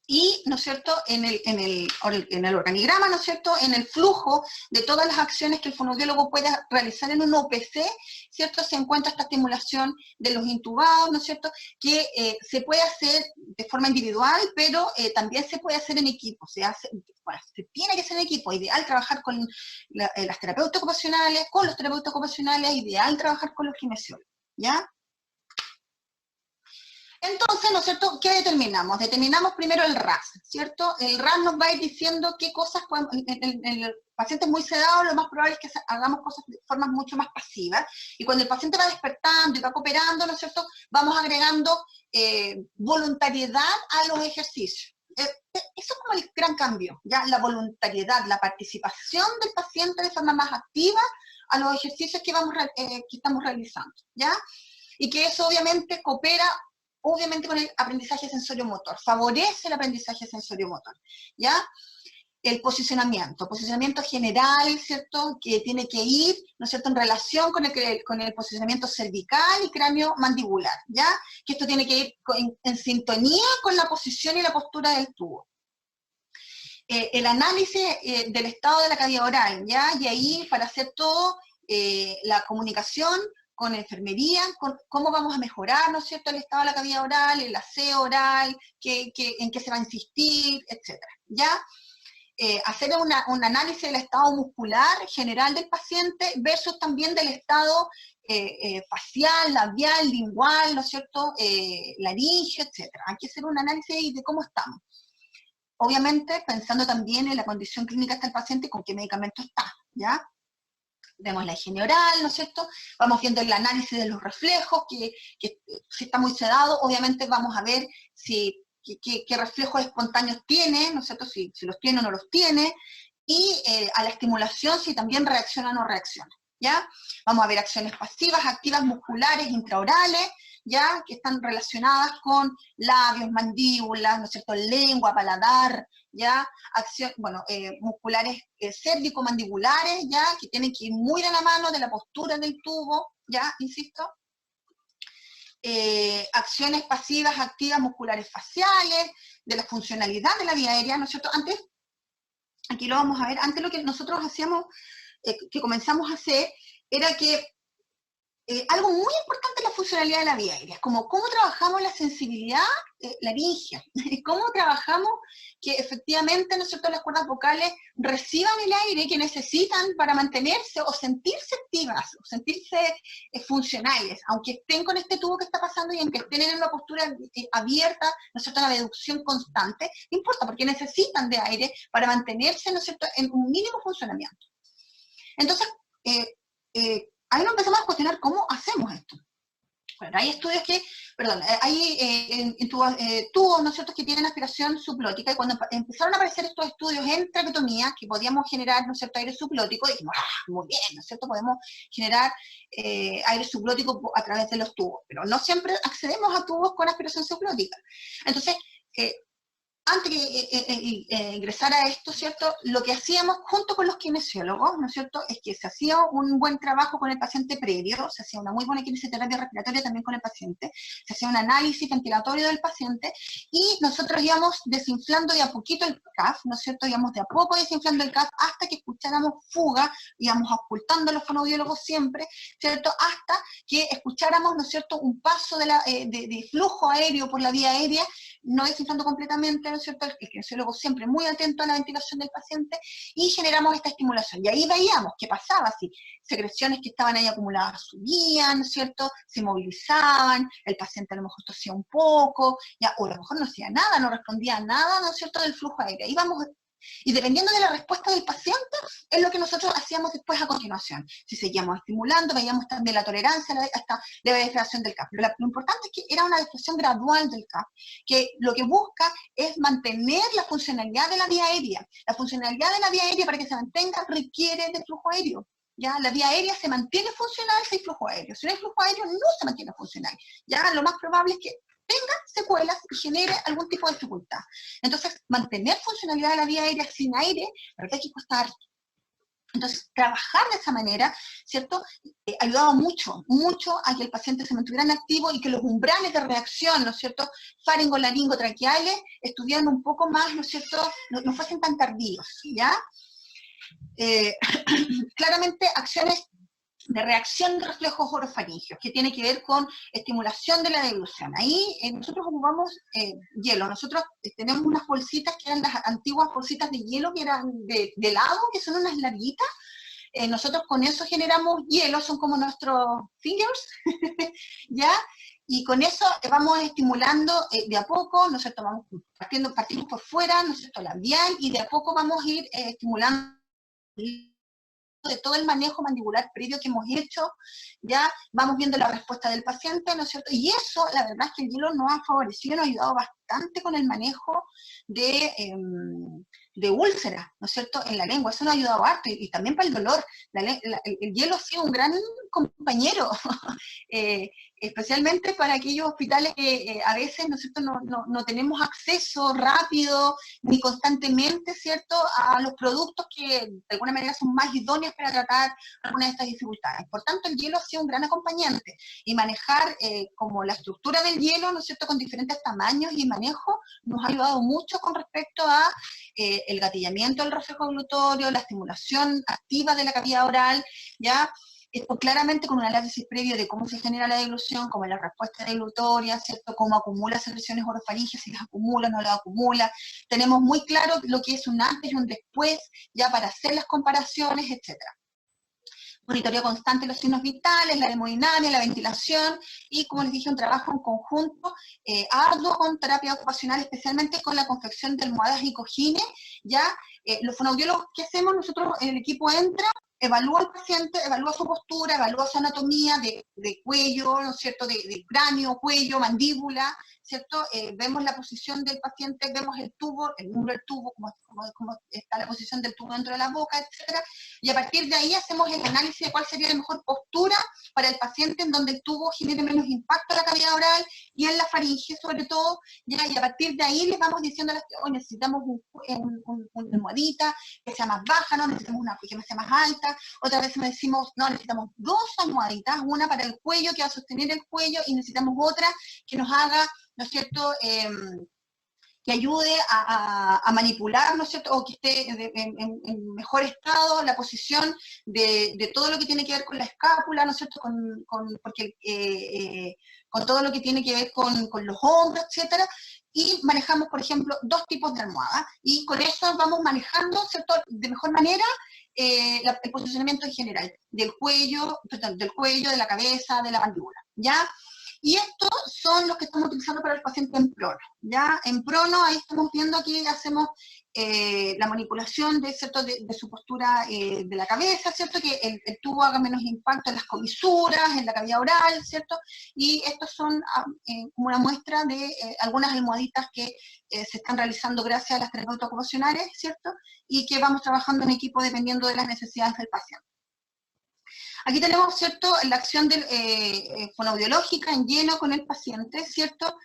Y, ¿no es cierto?, en el organigrama, ¿no es cierto?, en el flujo de todas las acciones que el fonoaudiólogo pueda realizar en un OPC, ¿cierto?, se encuentra esta estimulación de los intubados, ¿no es cierto?, que se puede hacer de forma individual, pero también se puede hacer en equipo, se tiene que hacer en equipo, ideal trabajar con las terapeutas ocupacionales, con los terapeutas ocupacionales, ideal trabajar con los kinesiólogos, ¿ya? Entonces, ¿no es cierto?, ¿qué determinamos? Determinamos primero el RAS, ¿cierto? El RAS nos va a ir diciendo qué cosas podemos, en el paciente muy sedado, lo más probable es que hagamos cosas de formas mucho más pasivas, y cuando el paciente va despertando y va cooperando, ¿no es cierto?, vamos agregando voluntariedad a los ejercicios. Eso es como el gran cambio, ¿ya? La voluntariedad, la participación del paciente de forma más activa a los ejercicios que estamos realizando, ¿ya? Y que eso obviamente coopera con el aprendizaje sensorio-motor, favorece el aprendizaje sensorio-motor, ¿ya? El posicionamiento general, ¿cierto?, que tiene que ir, ¿no es cierto?, en relación con el posicionamiento cervical y cráneo-mandibular, ¿ya? Que esto tiene que ir en sintonía con la posición y la postura del tubo. El análisis del estado de la cavidad oral, ¿ya? Y ahí, para hacer todo, la comunicación con enfermería, con cómo vamos a mejorar, ¿no es cierto?, el estado de la cavidad oral, el aseo oral, en qué se va a insistir, etcétera, ¿ya? Hacer un análisis del estado muscular general del paciente versus también del estado facial, labial, lingual, ¿no es cierto?, laringio, etcétera. Hay que hacer un análisis de cómo estamos. obviamente pensando también en la condición clínica del paciente y con qué medicamento está, ¿ya? Vemos la higiene oral, ¿no es cierto? Vamos viendo el análisis de los reflejos, que si está muy sedado, obviamente vamos a ver qué reflejos espontáneos tiene, ¿no es cierto? Si los tiene o no los tiene, y a la estimulación si también reacciona o no reacciona, ¿ya? Vamos a ver acciones pasivas, activas musculares, intraorales, ¿ya? Que están relacionadas con labios, mandíbulas, ¿no es cierto? Lengua, paladar, ¿ya? Musculares cérvico-mandibulares, ¿ya? Que tienen que ir muy de la mano de la postura del tubo, ¿ya? Insisto. Acciones pasivas, activas, musculares faciales, de la funcionalidad de la vía aérea, ¿no es cierto? Antes, aquí lo vamos a ver, antes lo que nosotros hacíamos, que comenzamos a hacer, era que algo muy importante es la funcionalidad de la vía aérea, como cómo trabajamos la sensibilidad laringia, cómo trabajamos que efectivamente, ¿no es cierto?, las cuerdas vocales reciban el aire que necesitan para mantenerse o sentirse activas, o sentirse funcionales, aunque estén con este tubo que está pasando y aunque estén en una postura abierta, ¿no es cierto?, una reducción constante, no importa, porque necesitan de aire para mantenerse, ¿no es cierto?, en un mínimo funcionamiento. Entonces, ahí nos empezamos a cuestionar cómo hacemos esto. Bueno, hay estudios que, hay tubos, ¿no es cierto?, que tienen aspiración sublótica, y cuando empezaron a aparecer estos estudios en traqueotomía, que podíamos generar, ¿no es cierto?, aire sublótico, dijimos, muy bien, ¿no es cierto?, podemos generar aire sublótico a través de los tubos, pero no siempre accedemos a tubos con aspiración sublótica. Entonces, antes de ingresar a esto, ¿cierto?, lo que hacíamos junto con los kinesiólogos, ¿no es cierto?, es que se hacía un buen trabajo con el paciente previo, se hacía una muy buena kinesioterapia respiratoria también con el paciente, se hacía un análisis ventilatorio del paciente, y nosotros íbamos desinflando de a poquito el CAF, ¿no es cierto?, íbamos de a poco desinflando el CAF hasta que escucháramos fuga, íbamos ocultando a los fonoaudiólogos siempre, ¿cierto?, hasta que escucháramos, ¿no es cierto?, un paso de flujo aéreo por la vía aérea, no desinflando completamente, ¿no es cierto?, el kinesiólogo siempre muy atento a la ventilación del paciente, y generamos esta estimulación. Y ahí veíamos qué pasaba, si secreciones que estaban ahí acumuladas subían, ¿no es cierto?, se movilizaban, el paciente a lo mejor tosía un poco, ya, o a lo mejor no hacía nada, no respondía a nada, ¿no es cierto?, del flujo aéreo. Y dependiendo de la respuesta del paciente, es lo que nosotros hacíamos después a continuación. Si seguíamos estimulando, veíamos también la tolerancia hasta la deflación del CAP. Pero lo importante es que era una deflación gradual del CAP, que lo que busca es mantener la funcionalidad de la vía aérea. La funcionalidad de la vía aérea, para que se mantenga, requiere de flujo aéreo. ¿Ya? La vía aérea se mantiene funcional si hay flujo aéreo. Si no hay flujo aéreo, no se mantiene funcional. ¿Ya? Lo más probable es que tenga secuelas y genere algún tipo de dificultad. Entonces, mantener funcionalidad de la vía aérea sin aire, la verdad es que cuesta harto. Entonces, trabajar de esa manera, ¿cierto?, ayudaba mucho, mucho a que el paciente se mantuviera en activo y que los umbrales de reacción, ¿no es cierto?, faringo, laringo, traqueales, estuvieran un poco más, ¿no es cierto?, no fuesen tan tardíos, ¿ya? Claramente, acciones de reacción de reflejos orofaringios, que tiene que ver con estimulación de la deglución. Ahí nosotros ocupamos hielo. Nosotros tenemos unas bolsitas que eran las antiguas bolsitas de hielo, que eran de helado, que son unas larguitas. Nosotros con eso generamos hielo, son como nuestros fingers, ¿ya? Y con eso vamos estimulando de a poco, ¿no es cierto? Partimos por fuera, ¿no es cierto?, labial, y de a poco vamos a ir estimulando de todo el manejo mandibular previo que hemos hecho, ya vamos viendo la respuesta del paciente, ¿no es cierto? Y eso, la verdad es que el hielo nos ha favorecido, nos ha ayudado bastante con el manejo de úlceras, ¿no es cierto?, en la lengua. Eso nos ha ayudado harto, y también para el dolor. El hielo ha sido un gran compañero, especialmente para aquellos hospitales que a veces, ¿no es cierto?, no tenemos acceso rápido ni constantemente, ¿cierto?, a los productos que de alguna manera son más idóneos para tratar alguna de estas dificultades. Por tanto, el hielo ha sido un gran acompañante, y manejar como la estructura del hielo, ¿no es cierto?, con diferentes tamaños y manejo, nos ha ayudado mucho con respecto a el gatillamiento del reflejo glutorio, la estimulación activa de la cavidad oral, ¿ya? Esto claramente con un análisis previo de cómo se genera la deglución, cómo es la respuesta deglutoria, ¿cierto?, cómo acumula secreciones orofaringias, si las acumula o no las acumula. Tenemos muy claro lo que es un antes y un después, ya para hacer las comparaciones, etc. monitoreo constante de los signos vitales, la hemodinámica, la ventilación, y como les dije, un trabajo en conjunto arduo con terapia ocupacional, especialmente con la confección de almohadas y cojines. Ya los fonoaudiólogos que hacemos, nosotros, el equipo entra, evalúa al paciente, evalúa su postura, evalúa su anatomía de cuello, ¿no es cierto?, de cráneo, cuello, mandíbula, ¿cierto? Vemos la posición del paciente, vemos el tubo, el número del tubo, cómo está la posición del tubo dentro de la boca, etcétera, y a partir de ahí hacemos el análisis de cuál sería la mejor postura para el paciente en donde el tubo genere menos impacto en la cavidad oral y en la faringe sobre todo, ¿ya? Y a partir de ahí les vamos diciendo a las que necesitamos una almohadita que sea más baja, ¿no? Necesitamos una que sea más alta, otras veces decimos, no, necesitamos dos almohaditas, una para el cuello que va a sostener el cuello y necesitamos otra que nos haga, ¿no es cierto?, que ayude a manipular, ¿no es cierto?, o que esté en mejor estado la posición de todo lo que tiene que ver con la escápula, ¿no es cierto?, con todo lo que tiene que ver con los hombros, etcétera, y manejamos, por ejemplo, dos tipos de almohada, y con eso vamos manejando, ¿cierto?, de mejor manera el posicionamiento en general, del cuello, de la cabeza, de la mandíbula, ¿ya? Y estos son los que estamos utilizando para el paciente en prono, ¿ya? En prono, ahí estamos viendo aquí, hacemos la manipulación ¿cierto? De su postura de la cabeza, ¿cierto? Que el tubo haga menos impacto en las comisuras, en la cavidad oral, ¿cierto? Y estos son como una muestra de algunas almohaditas que se están realizando gracias a las terapeutas ocupacionales, ¿cierto? Y que vamos trabajando en equipo dependiendo de las necesidades del paciente. Aquí tenemos, ¿cierto?, la acción fonoaudiológica en lleno con el paciente, ¿cierto?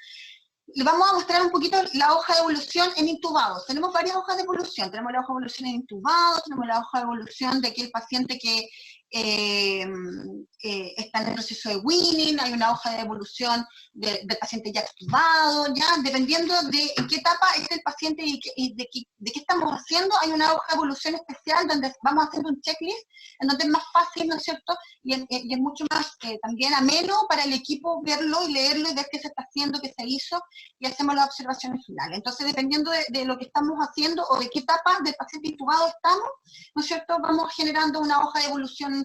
Le vamos a mostrar un poquito la hoja de evolución en intubados. Tenemos varias hojas de evolución. Tenemos la hoja de evolución en intubados, tenemos la hoja de evolución de aquel paciente que está en el proceso de weaning, hay una hoja de evolución del paciente ya extubado, ¿ya? Dependiendo de en qué etapa es el paciente y de qué estamos haciendo, hay una hoja de evolución especial donde vamos haciendo un checklist, en donde es más fácil, ¿no es cierto? Y es mucho más también ameno para el equipo verlo y leerlo y ver qué se está haciendo, qué se hizo, y hacemos las observaciones finales. Entonces, dependiendo de lo que estamos haciendo o de qué etapa del paciente intubado estamos, ¿no es cierto?, vamos generando una hoja de evolución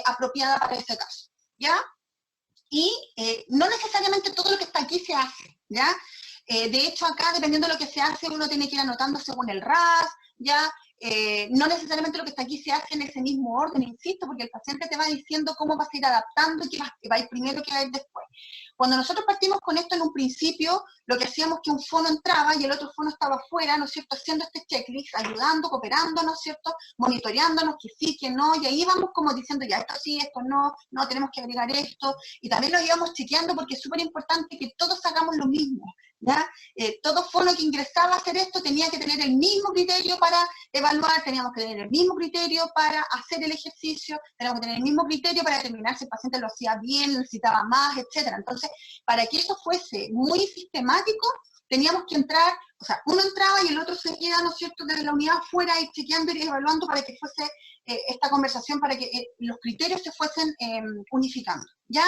apropiada para ese caso, ¿ya? Y no necesariamente todo lo que está aquí se hace, ¿ya? De hecho, acá, dependiendo de lo que se hace, uno tiene que ir anotando según el RAS, ¿ya? No necesariamente lo que está aquí se hace en ese mismo orden, insisto, porque el paciente te va diciendo cómo vas a ir adaptando y qué va a ir primero, qué va a ir después. Cuando nosotros partimos con esto en un principio, lo que hacíamos es que un fono entraba y el otro fono estaba afuera, ¿no es cierto?, haciendo este checklist, ayudando, cooperando, ¿no es cierto?, monitoreándonos, que sí, que no, y ahí vamos como diciendo, ya, esto sí, esto no, no, tenemos que agregar esto, y también lo íbamos chequeando porque es súper importante que todos hagamos lo mismo, ¿ya? Todo fono que ingresaba a hacer esto tenía que tener el mismo criterio para evaluar, teníamos que tener el mismo criterio para hacer el ejercicio, teníamos que tener el mismo criterio para determinar si el paciente lo hacía bien, necesitaba más, etcétera. Entonces, para que eso fuese muy sistemático, teníamos que entrar, o sea, uno entraba y el otro seguía, ¿no es cierto?, desde la unidad afuera y chequeando y evaluando para que fuese esta conversación, para que los criterios se fuesen unificando, ¿ya?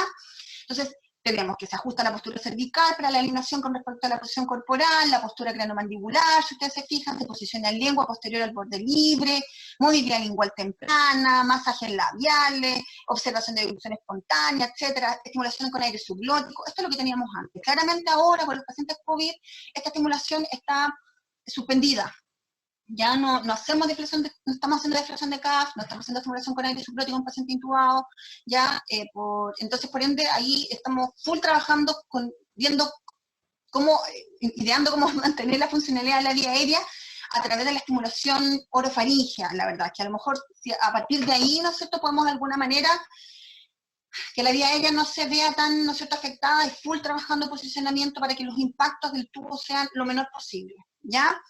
Entonces, tenemos que se ajusta la postura cervical para la alineación con respecto a la posición corporal, la postura cranomandibular, si ustedes se fijan, se posiciona la lengua posterior al borde libre, movilidad lingual temprana, masajes labiales, observación de evolución espontánea, etcétera, estimulación con aire subglótico. Esto es lo que teníamos antes. Claramente ahora, con los pacientes COVID, esta estimulación está suspendida. Ya no hacemos deflexión, no estamos haciendo deflexión de CAF, no estamos haciendo estimulación con aire subglótico en un paciente intubado, ya, entonces por ende ahí estamos full trabajando, viendo cómo, ideando cómo mantener la funcionalidad de la vía aérea a través de la estimulación orofaringea, la verdad, que a lo mejor si a partir de ahí, ¿no es cierto?, podemos de alguna manera que la vía aérea no se vea tan, ¿no es cierto?, afectada, y full trabajando posicionamiento para que los impactos del tubo sean lo menor posible, ¿ya?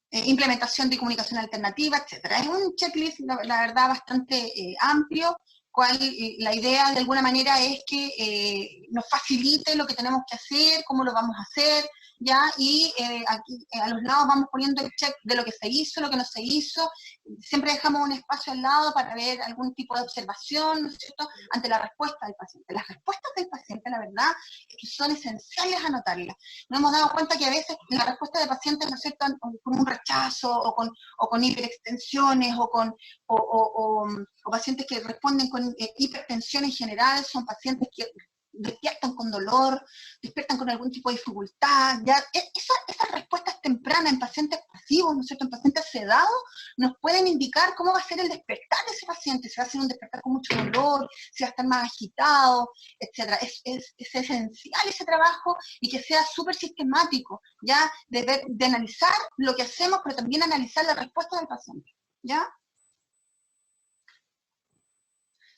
Implementación de comunicación alternativa, etcétera. Es un checklist, la verdad, bastante amplio, cual la idea de alguna manera es que nos facilite lo que tenemos que hacer, cómo lo vamos a hacer, ¿ya? Y aquí a los lados vamos poniendo el check de lo que se hizo, lo que no se hizo. Siempre dejamos un espacio al lado para ver algún tipo de observación, ¿no es cierto?, ante la respuesta del paciente. Las respuestas del paciente, la verdad, es que son esenciales anotarlas. Nos hemos dado cuenta que a veces la respuesta del paciente, ¿no es cierto?, con un rechazo o con hiperextensiones o pacientes que responden con hipertensión en general, son pacientes que despiertan con dolor, despiertan con algún tipo de dificultad, ya esas respuestas tempranas en pacientes pasivos, ¿no es cierto?, en pacientes sedados, nos pueden indicar cómo va a ser el despertar de ese paciente, si va a ser un despertar con mucho dolor, si va a estar más agitado, etc. Es esencial ese trabajo y que sea súper sistemático, ya, de analizar lo que hacemos, pero también analizar la respuesta del paciente, ¿ya?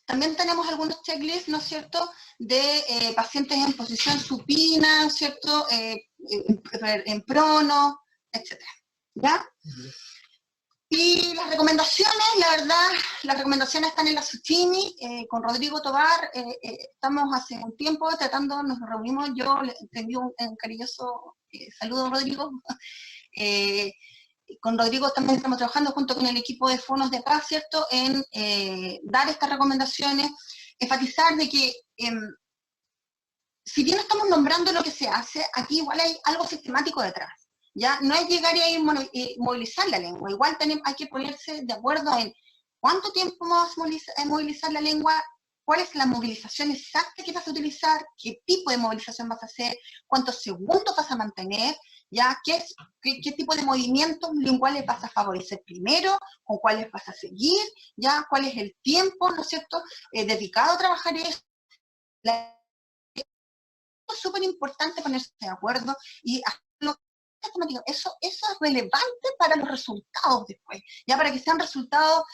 También tenemos algunos checklists, ¿no es cierto?, de pacientes en posición supina, ¿no es cierto?, en prono, etc. ¿Ya? Y las recomendaciones, la verdad, las recomendaciones están en la Suchini, con Rodrigo Tobar, estamos hace un tiempo tratando, nos reunimos, yo le envío un cariñoso saludo, Rodrigo. Con Rodrigo también estamos trabajando junto con el equipo de fonos de acá, ¿cierto?, en dar estas recomendaciones, enfatizar de que si bien estamos nombrando lo que se hace, aquí igual hay algo sistemático detrás, ¿ya? No es llegar y movilizar la lengua, igual hay que ponerse de acuerdo en cuánto tiempo vamos a movilizar la lengua, cuál es la movilización exacta que vas a utilizar, qué tipo de movilización vas a hacer, cuántos segundos vas a mantener, ¿ya? ¿Qué tipo de movimientos linguales vas a favorecer primero, con cuáles vas a seguir, ¿ya? ¿Cuál es el tiempo, ¿no es cierto?, dedicado a trabajar eso. Es súper importante ponerse de acuerdo y hacerlo. Eso es relevante para los resultados después, ya para que sean resultados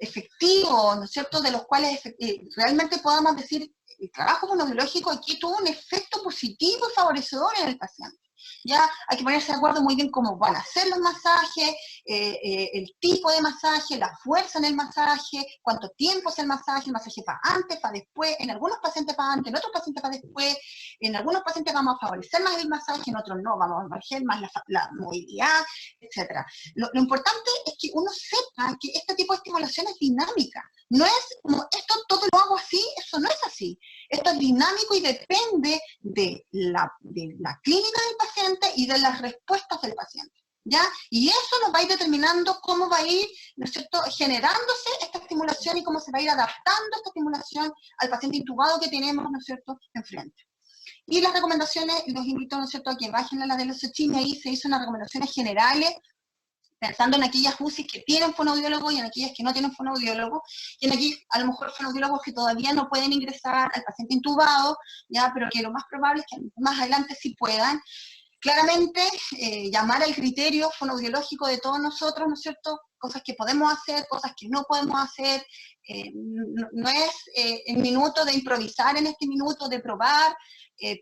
efectivos, ¿no es cierto?, de los cuales realmente podamos decir, el trabajo fonoaudiológico aquí tuvo un efecto positivo y favorecedor en el paciente. Ya hay que ponerse de acuerdo muy bien cómo van a ser los masajes, el tipo de masaje, la fuerza en el masaje, cuánto tiempo es el masaje para antes, para después, en algunos pacientes para antes, en otros pacientes para después, en algunos pacientes vamos a favorecer más el masaje, en otros no, vamos a favorecer más la movilidad, etc. Lo importante es que uno sepa que este tipo de estimulación es dinámica, no es como esto todo lo hago así, eso no es así. Esto es dinámico y depende de la clínica del paciente y de las respuestas del paciente, ¿ya? Y eso nos va a ir determinando cómo va a ir, ¿no es cierto?, generándose esta estimulación y cómo se va a ir adaptando esta estimulación al paciente intubado que tenemos, ¿no es cierto?, enfrente. Y las recomendaciones, los invito, ¿no es cierto?, a que bajen a la de los Suchini, ahí se hizo unas recomendaciones generales, pensando en aquellas UCIs que tienen fonoaudiólogo y en aquellas que no tienen fonoaudiólogo, y en aquí a lo mejor fonoaudiólogos que todavía no pueden ingresar al paciente intubado, ya, pero que lo más probable es que más adelante sí puedan. Claramente, llamar al criterio fonoaudiológico de todos nosotros, ¿no es cierto?, cosas que podemos hacer, cosas que no podemos hacer, no es el minuto de improvisar en este minuto, de probar,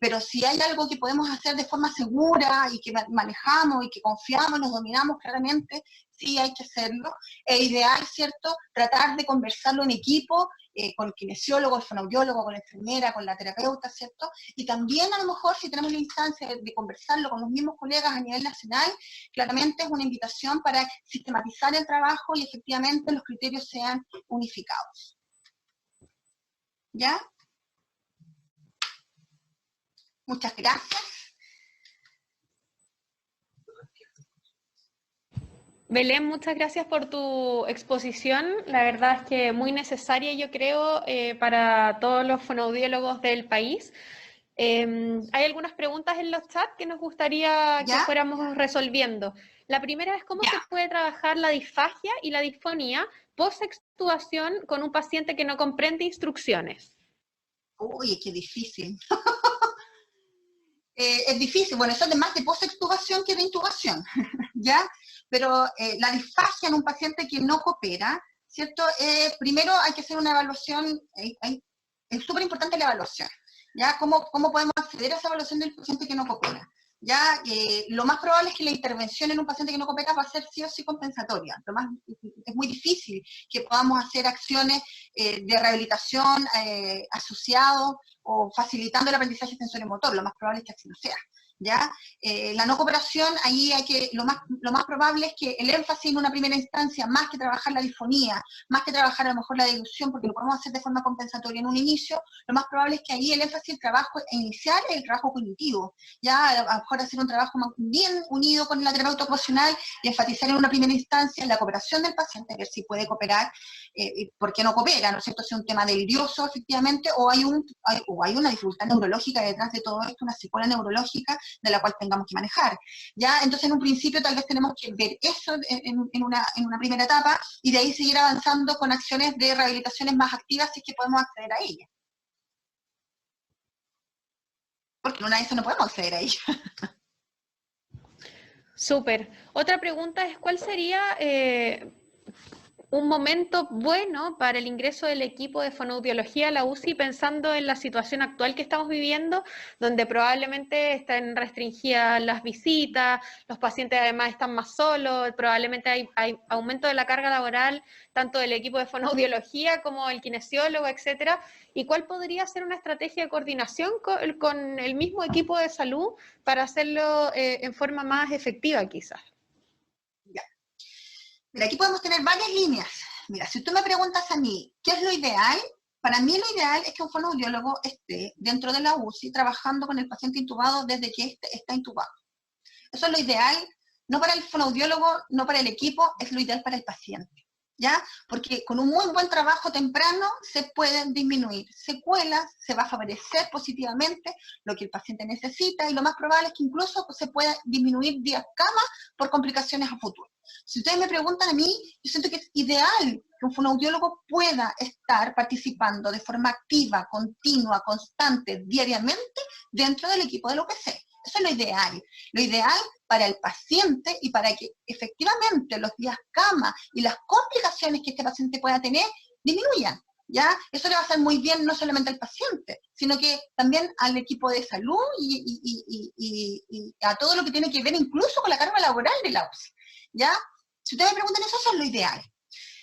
pero si hay algo que podemos hacer de forma segura y que manejamos y que confiamos, nos dominamos claramente, sí hay que hacerlo. Es ideal, ¿cierto?, tratar de conversarlo en equipo, con el kinesiólogo, el fonoaudiólogo, con la enfermera, con la terapeuta, ¿cierto? Y también a lo mejor si tenemos la instancia de conversarlo con los mismos colegas a nivel nacional, claramente es una invitación para sistematizar el trabajo y efectivamente los criterios sean unificados. ¿Ya? Muchas gracias. Belén, muchas gracias por tu exposición. La verdad es que muy necesaria, yo creo, para todos los fonoaudiólogos del país. Hay algunas preguntas en los chats que nos gustaría que ¿Ya? fuéramos resolviendo. La primera es cómo Ya. se puede trabajar la disfagia y la disfonía post-extubación con un paciente que no comprende instrucciones. Uy, qué difícil. Es difícil, bueno, eso es más de post-extubación que de intubación, ¿ya? Pero la disfagia en un paciente que no coopera, ¿cierto? Primero hay que hacer una evaluación, es súper importante la evaluación, ¿ya? ¿Cómo podemos acceder a esa evaluación del paciente que no coopera? ya lo más probable es que la intervención en un paciente que no coopera va a ser sí o sí compensatoria. Es muy difícil que podamos hacer acciones de rehabilitación asociados o facilitando el aprendizaje sensorio-motor. Lo más probable es que así no sea. ¿Ya? La no cooperación, ahí lo más probable es que el énfasis en una primera instancia, más que trabajar la disfonía, más que trabajar a lo mejor la dilución, porque lo podemos hacer de forma compensatoria en un inicio, lo más probable es que ahí el énfasis del trabajo inicial es el trabajo cognitivo, ya a lo mejor hacer un trabajo bien unido con la terapeuta ocupacional y enfatizar en una primera instancia en la cooperación del paciente, ver si puede cooperar, por qué no coopera, ¿no es cierto? Si es un tema delirioso, efectivamente, o hay una dificultad neurológica detrás de todo esto, una secuela neurológica de la cual tengamos que manejar. ¿Ya? Entonces, en un principio, tal vez tenemos que ver eso en una primera etapa y de ahí seguir avanzando con acciones de rehabilitaciones más activas si es que podemos acceder a ellas. Porque en una de esas no podemos acceder a ellas. Súper. Otra pregunta es, ¿cuál sería un momento bueno para el ingreso del equipo de fonoaudiología a la UCI, pensando en la situación actual que estamos viviendo, donde probablemente están restringidas las visitas, los pacientes además están más solos, probablemente hay aumento de la carga laboral, tanto del equipo de fonoaudiología como el kinesiólogo, etcétera? ¿Y cuál podría ser una estrategia de coordinación con el mismo equipo de salud para hacerlo en forma más efectiva, quizás? Ya. Mira, aquí podemos tener varias líneas. Mira, si tú me preguntas a mí, ¿qué es lo ideal? Para mí lo ideal es que un fonoaudiólogo esté dentro de la UCI trabajando con el paciente intubado desde que éste está intubado. Eso es lo ideal, no para el fonoaudiólogo, no para el equipo, es lo ideal para el paciente. ¿Ya? Porque con un muy buen trabajo temprano se pueden disminuir secuelas, se va a favorecer positivamente lo que el paciente necesita y lo más probable es que incluso se pueda disminuir días cama por complicaciones a futuro. Si ustedes me preguntan a mí, yo siento que es ideal que un fonoaudiólogo pueda estar participando de forma activa, continua, constante, diariamente dentro del equipo del OPC. Eso es lo ideal. Lo ideal para el paciente y para que efectivamente los días cama y las complicaciones que este paciente pueda tener disminuyan. ¿Ya? Eso le va a hacer muy bien no solamente al paciente, sino que también al equipo de salud y a todo lo que tiene que ver incluso con la carga laboral de la UCI. ¿Ya? Si ustedes me preguntan eso es lo ideal.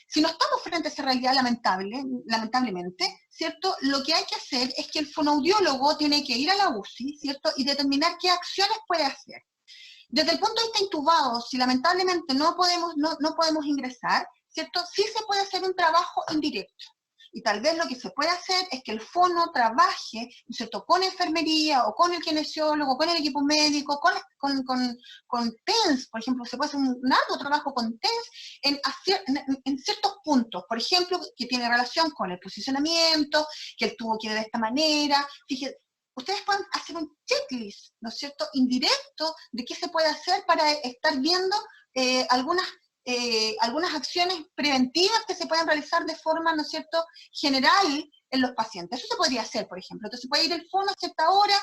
Si no estamos frente a esa realidad lamentablemente, ¿cierto? Lo que hay que hacer es que el fonoaudiólogo tiene que ir a la UCI, ¿cierto? Y determinar qué acciones puede hacer. Desde el punto de vista intubado, si lamentablemente no podemos ingresar, ¿cierto? Sí se puede hacer un trabajo indirecto. Y tal vez lo que se puede hacer es que el fono trabaje, ¿cierto?, con enfermería o con el kinesiólogo, con el equipo médico, con TENS, por ejemplo, se puede hacer un largo trabajo con TENS en ciertos puntos, por ejemplo, que tiene relación con el posicionamiento, que el tubo quede de esta manera. Fíjense, ustedes pueden hacer un checklist, ¿no es cierto?, indirecto de qué se puede hacer para estar viendo algunas acciones preventivas que se pueden realizar de forma, ¿no es cierto?, general en los pacientes. Eso se podría hacer, por ejemplo. Entonces puede ir el fono a cierta hora,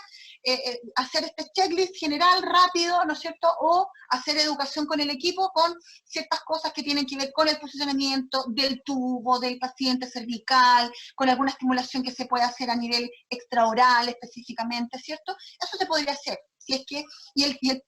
hacer este checklist general, rápido, ¿no es cierto?, o hacer educación con el equipo con ciertas cosas que tienen que ver con el posicionamiento del tubo, del paciente cervical, con alguna estimulación que se puede hacer a nivel extraoral específicamente, ¿cierto? Eso se podría hacer. Si es que,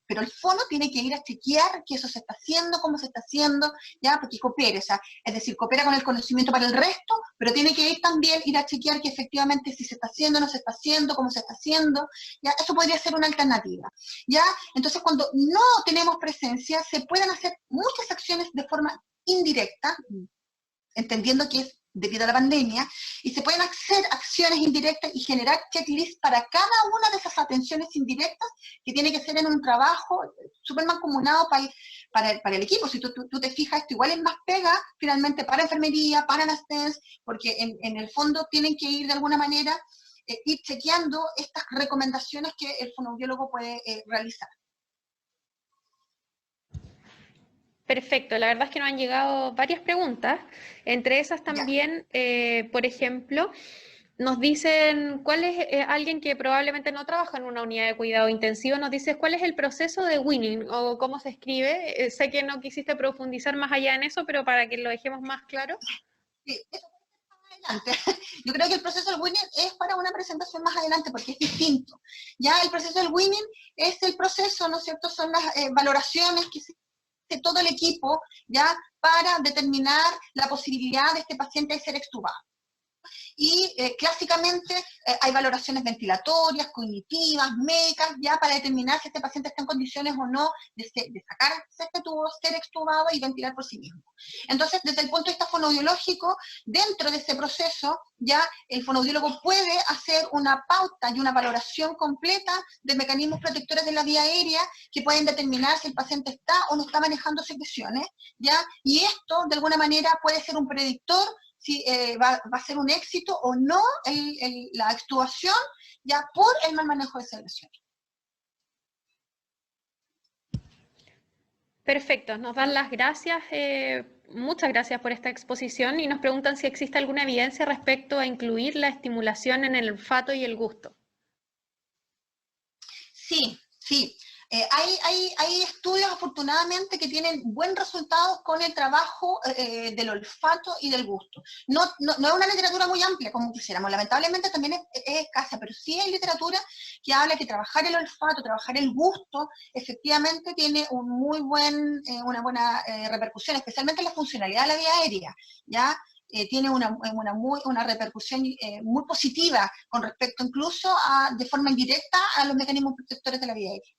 pero el fono tiene que ir a chequear que eso se está haciendo, cómo se está haciendo, ¿ya? Porque coopere, o sea, es decir, coopera con el conocimiento para el resto, pero tiene que ir también, ir a chequear que efectivamente si se está haciendo, no se está haciendo, cómo se está haciendo, ¿ya? Eso podría ser una alternativa, ¿ya? Entonces, cuando no tenemos presencia, se pueden hacer muchas acciones de forma indirecta, entendiendo que es debido a la pandemia, y se pueden hacer acciones indirectas y generar checklists para cada una de esas atenciones indirectas que tiene que ser en un trabajo súper mancomunado para el equipo. Si tú te fijas, esto igual es más pega finalmente para enfermería, para las TENS, porque en el fondo tienen que ir de alguna manera, ir chequeando estas recomendaciones que el fonoaudiólogo puede realizar. Perfecto, la verdad es que nos han llegado varias preguntas, entre esas también, por ejemplo, nos dicen cuál es alguien que probablemente no trabaja en una unidad de cuidado intensivo, nos dice cuál es el proceso de weaning o cómo se escribe. Sé que no quisiste profundizar más allá en eso, pero para que lo dejemos más claro. Sí, eso adelante. Yo creo que el proceso del winning es para una presentación más adelante porque es distinto. Ya el proceso del winning es el proceso, ¿no es cierto? Son las valoraciones que se hace todo el equipo, ya, para determinar la posibilidad de este paciente de ser extubado. Y clásicamente hay valoraciones ventilatorias, cognitivas, médicas, ya para determinar si este paciente está en condiciones o no de sacarse este tubo, ser extubado y ventilar por sí mismo. Entonces, desde el punto de vista fonoaudiológico, dentro de ese proceso, ya el fonoaudiólogo puede hacer una pauta y una valoración completa de mecanismos protectores de la vía aérea que pueden determinar si el paciente está o no está manejando secreciones, ya, y esto, de alguna manera, puede ser un predictor si va a ser un éxito o no la extubación, ya por el mal manejo de secreciones. Perfecto, nos dan las gracias, muchas gracias por esta exposición y nos preguntan si existe alguna evidencia respecto a incluir la estimulación en el olfato y el gusto. Sí, sí. Hay estudios, afortunadamente, que tienen buen resultado con el trabajo del olfato y del gusto. No es una literatura muy amplia como quisiéramos, lamentablemente también es escasa, pero sí hay literatura que habla que trabajar el olfato, trabajar el gusto, efectivamente tiene una buena repercusión, especialmente en la funcionalidad de la vía aérea, ¿ya? Tiene una repercusión muy positiva con respecto incluso de forma indirecta a los mecanismos protectores de la vía aérea.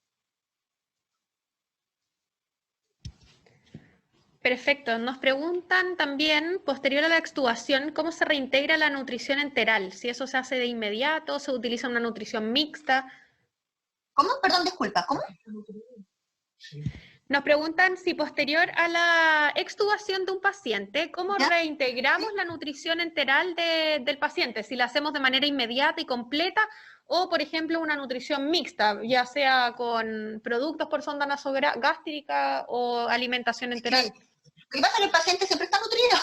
Perfecto, nos preguntan también, posterior a la extubación, ¿cómo se reintegra la nutrición enteral? Si eso se hace de inmediato, se utiliza una nutrición mixta. ¿Cómo? Perdón, disculpa, ¿cómo? Nos preguntan si posterior a la extubación de un paciente, ¿cómo ¿Ya? reintegramos la nutrición enteral del paciente? Si la hacemos de manera inmediata y completa o, por ejemplo, una nutrición mixta, ya sea con productos por sonda nasogástrica o alimentación enteral. Lo que pasa es que el paciente siempre está nutrido.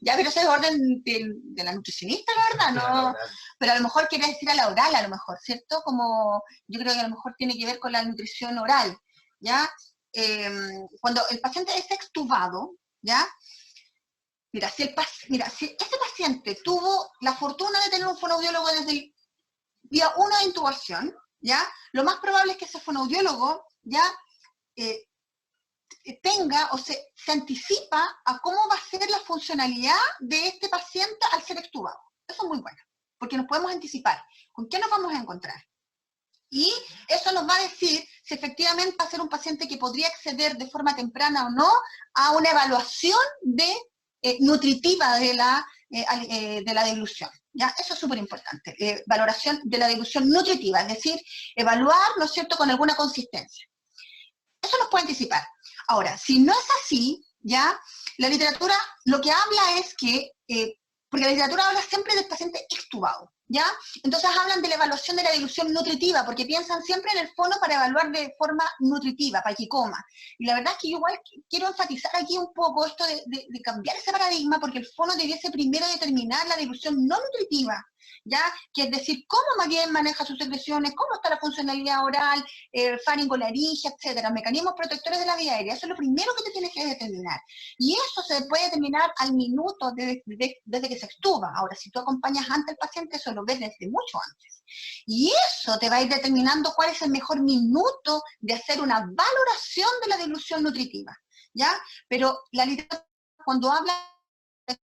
Ya, pero ese es orden de la nutricionista, la verdad, ¿no? Pero a lo mejor quiere decir a la oral, a lo mejor, ¿cierto? Como yo creo que a lo mejor tiene que ver con la nutrición oral, ¿ya? Cuando el paciente es extubado, ¿ya? Mira, si ese paciente tuvo la fortuna de tener un fonoaudiólogo desde el día 1 de intubación, ¿ya? Lo más probable es que ese fonoaudiólogo, ¿ya? Tenga o se anticipa a cómo va a ser la funcionalidad de este paciente al ser extubado. Eso es muy bueno, porque nos podemos anticipar con qué nos vamos a encontrar. Y eso nos va a decir si efectivamente va a ser un paciente que podría acceder de forma temprana o no a una evaluación nutritiva de la dilución. ¿Ya? Eso es súper importante, valoración de la dilución nutritiva, es decir, evaluar, ¿no es cierto?, con alguna consistencia. Eso nos puede anticipar. Ahora, si no es así, ¿ya? La literatura lo que habla es que, porque la literatura habla siempre del paciente extubado, ¿ya? Entonces hablan de la evaluación de la dilución nutritiva, porque piensan siempre en el fono para evaluar de forma nutritiva, para que coma. Y la verdad es que yo igual quiero enfatizar aquí un poco esto de cambiar ese paradigma, porque el fono debiese primero determinar la dilución no nutritiva, ¿ya? Que es decir, cómo más bien maneja sus secreciones, cómo está la funcionalidad oral, faringolaringe, etcétera, mecanismos protectores de la vía aérea. Eso es lo primero que te tienes que determinar. Y eso se puede determinar al minuto desde que se extuba. Ahora, si tú acompañas antes al paciente, eso lo ves desde mucho antes. Y eso te va a ir determinando cuál es el mejor minuto de hacer una valoración de la dilución nutritiva, ¿ya? Pero la literatura, cuando habla de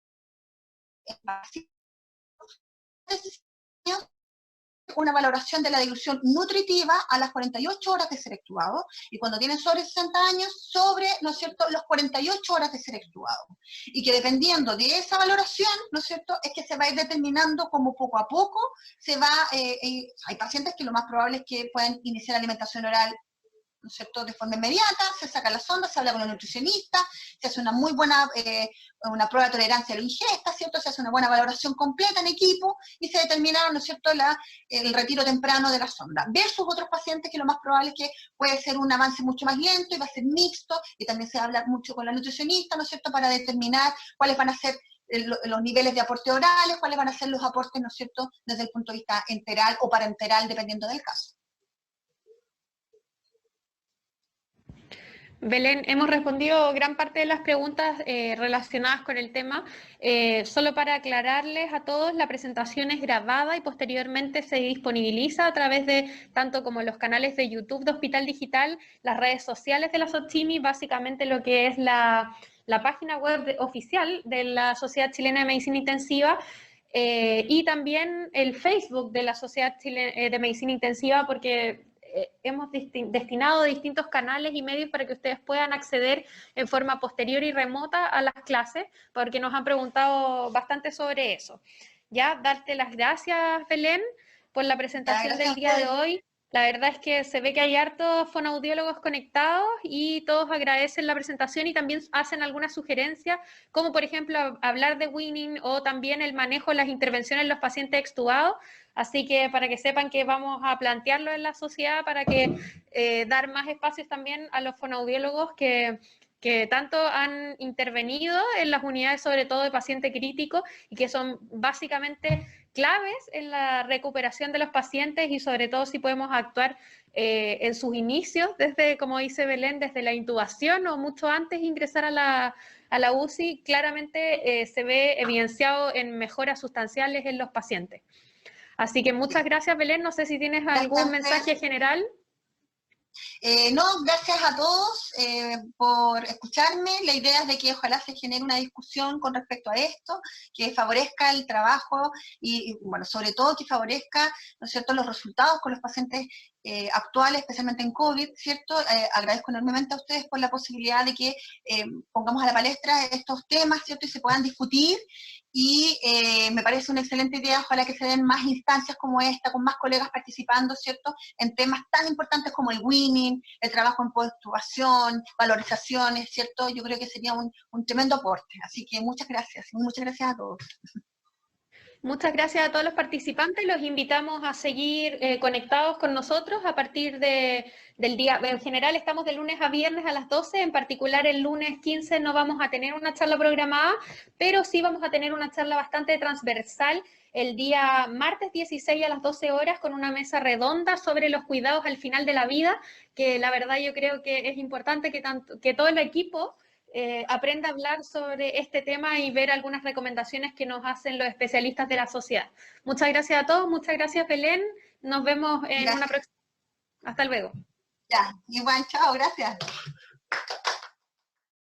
una valoración de la dilución nutritiva a las 48 horas de ser extubado, y cuando tienen sobre 60 años, sobre, ¿no es cierto?, las 48 horas de ser extubado. Y que dependiendo de esa valoración, ¿no es cierto?, es que se va a ir determinando cómo poco a poco se va, hay pacientes que lo más probable es que puedan iniciar alimentación oral, ¿no es cierto?, de forma inmediata, se saca la sonda, se habla con el nutricionista, se hace una muy buena una prueba de tolerancia a la ingesta, ¿cierto?, se hace una buena valoración completa en equipo y se determina, ¿no es cierto?, el retiro temprano de la sonda. Versus otros pacientes que lo más probable es que puede ser un avance mucho más lento y va a ser mixto, y también se habla mucho con la nutricionista, ¿no es cierto?, para determinar cuáles van a ser los niveles de aporte orales, cuáles van a ser los aportes, ¿no es cierto?, desde el punto de vista enteral o parenteral, dependiendo del caso. Belén, hemos respondido gran parte de las preguntas relacionadas con el tema. Solo para aclararles a todos, la presentación es grabada y posteriormente se disponibiliza a través de tanto como los canales de YouTube de Hospital Digital, las redes sociales de la SOCHIMI, básicamente lo que es la página web oficial de la Sociedad Chilena de Medicina Intensiva, y también el Facebook de la Sociedad Chilena de Medicina Intensiva, porque hemos destinado distintos canales y medios para que ustedes puedan acceder en forma posterior y remota a las clases, porque nos han preguntado bastante sobre eso. Ya, darte las gracias, Belén, por la Ya, presentación gracias a del día de ustedes. hoy. La verdad es que se ve que hay hartos fonoaudiólogos conectados y todos agradecen la presentación y también hacen algunas sugerencias, como por ejemplo hablar de Winning o también el manejo de las intervenciones en los pacientes extubados. Así que para que sepan que vamos a plantearlo en la sociedad para que dar más espacios también a los fonoaudiólogos que tanto han intervenido en las unidades, sobre todo de paciente crítico, y que son básicamente claves en la recuperación de los pacientes y sobre todo si podemos actuar en sus inicios, desde, como dice Belén, desde la intubación o mucho antes de ingresar a la UCI, claramente se ve evidenciado en mejoras sustanciales en los pacientes. Así que muchas gracias, Belén. No sé si tienes Gracias a algún ustedes. mensaje general. No, gracias a todos por escucharme. La idea es de que ojalá se genere una discusión con respecto a esto, que favorezca el trabajo y, bueno, sobre todo que favorezca, ¿no es cierto?, los resultados con los pacientes actuales, especialmente en COVID, ¿cierto? Agradezco enormemente a ustedes por la posibilidad de que pongamos a la palestra estos temas, ¿cierto?, y se puedan discutir. Y me parece una excelente idea, ojalá que se den más instancias como esta, con más colegas participando, ¿cierto?, en temas tan importantes como el winning, el trabajo en post-extubación, valorizaciones, ¿cierto? Yo creo que sería un tremendo aporte. Así que muchas gracias a todos. Muchas gracias a todos los participantes. Los invitamos a seguir conectados con nosotros a partir del día. En general estamos de lunes a viernes a las 12. En particular el lunes 15 no vamos a tener una charla programada, pero sí vamos a tener una charla bastante transversal el día martes 16 a las 12 horas con una mesa redonda sobre los cuidados al final de la vida, que la verdad yo creo que es importante que todo el equipo aprenda a hablar sobre este tema y ver algunas recomendaciones que nos hacen los especialistas de la sociedad. Muchas gracias a todos, muchas gracias Belén, nos vemos en una Gracias. próxima. Hasta luego. Ya, igual, chao, gracias.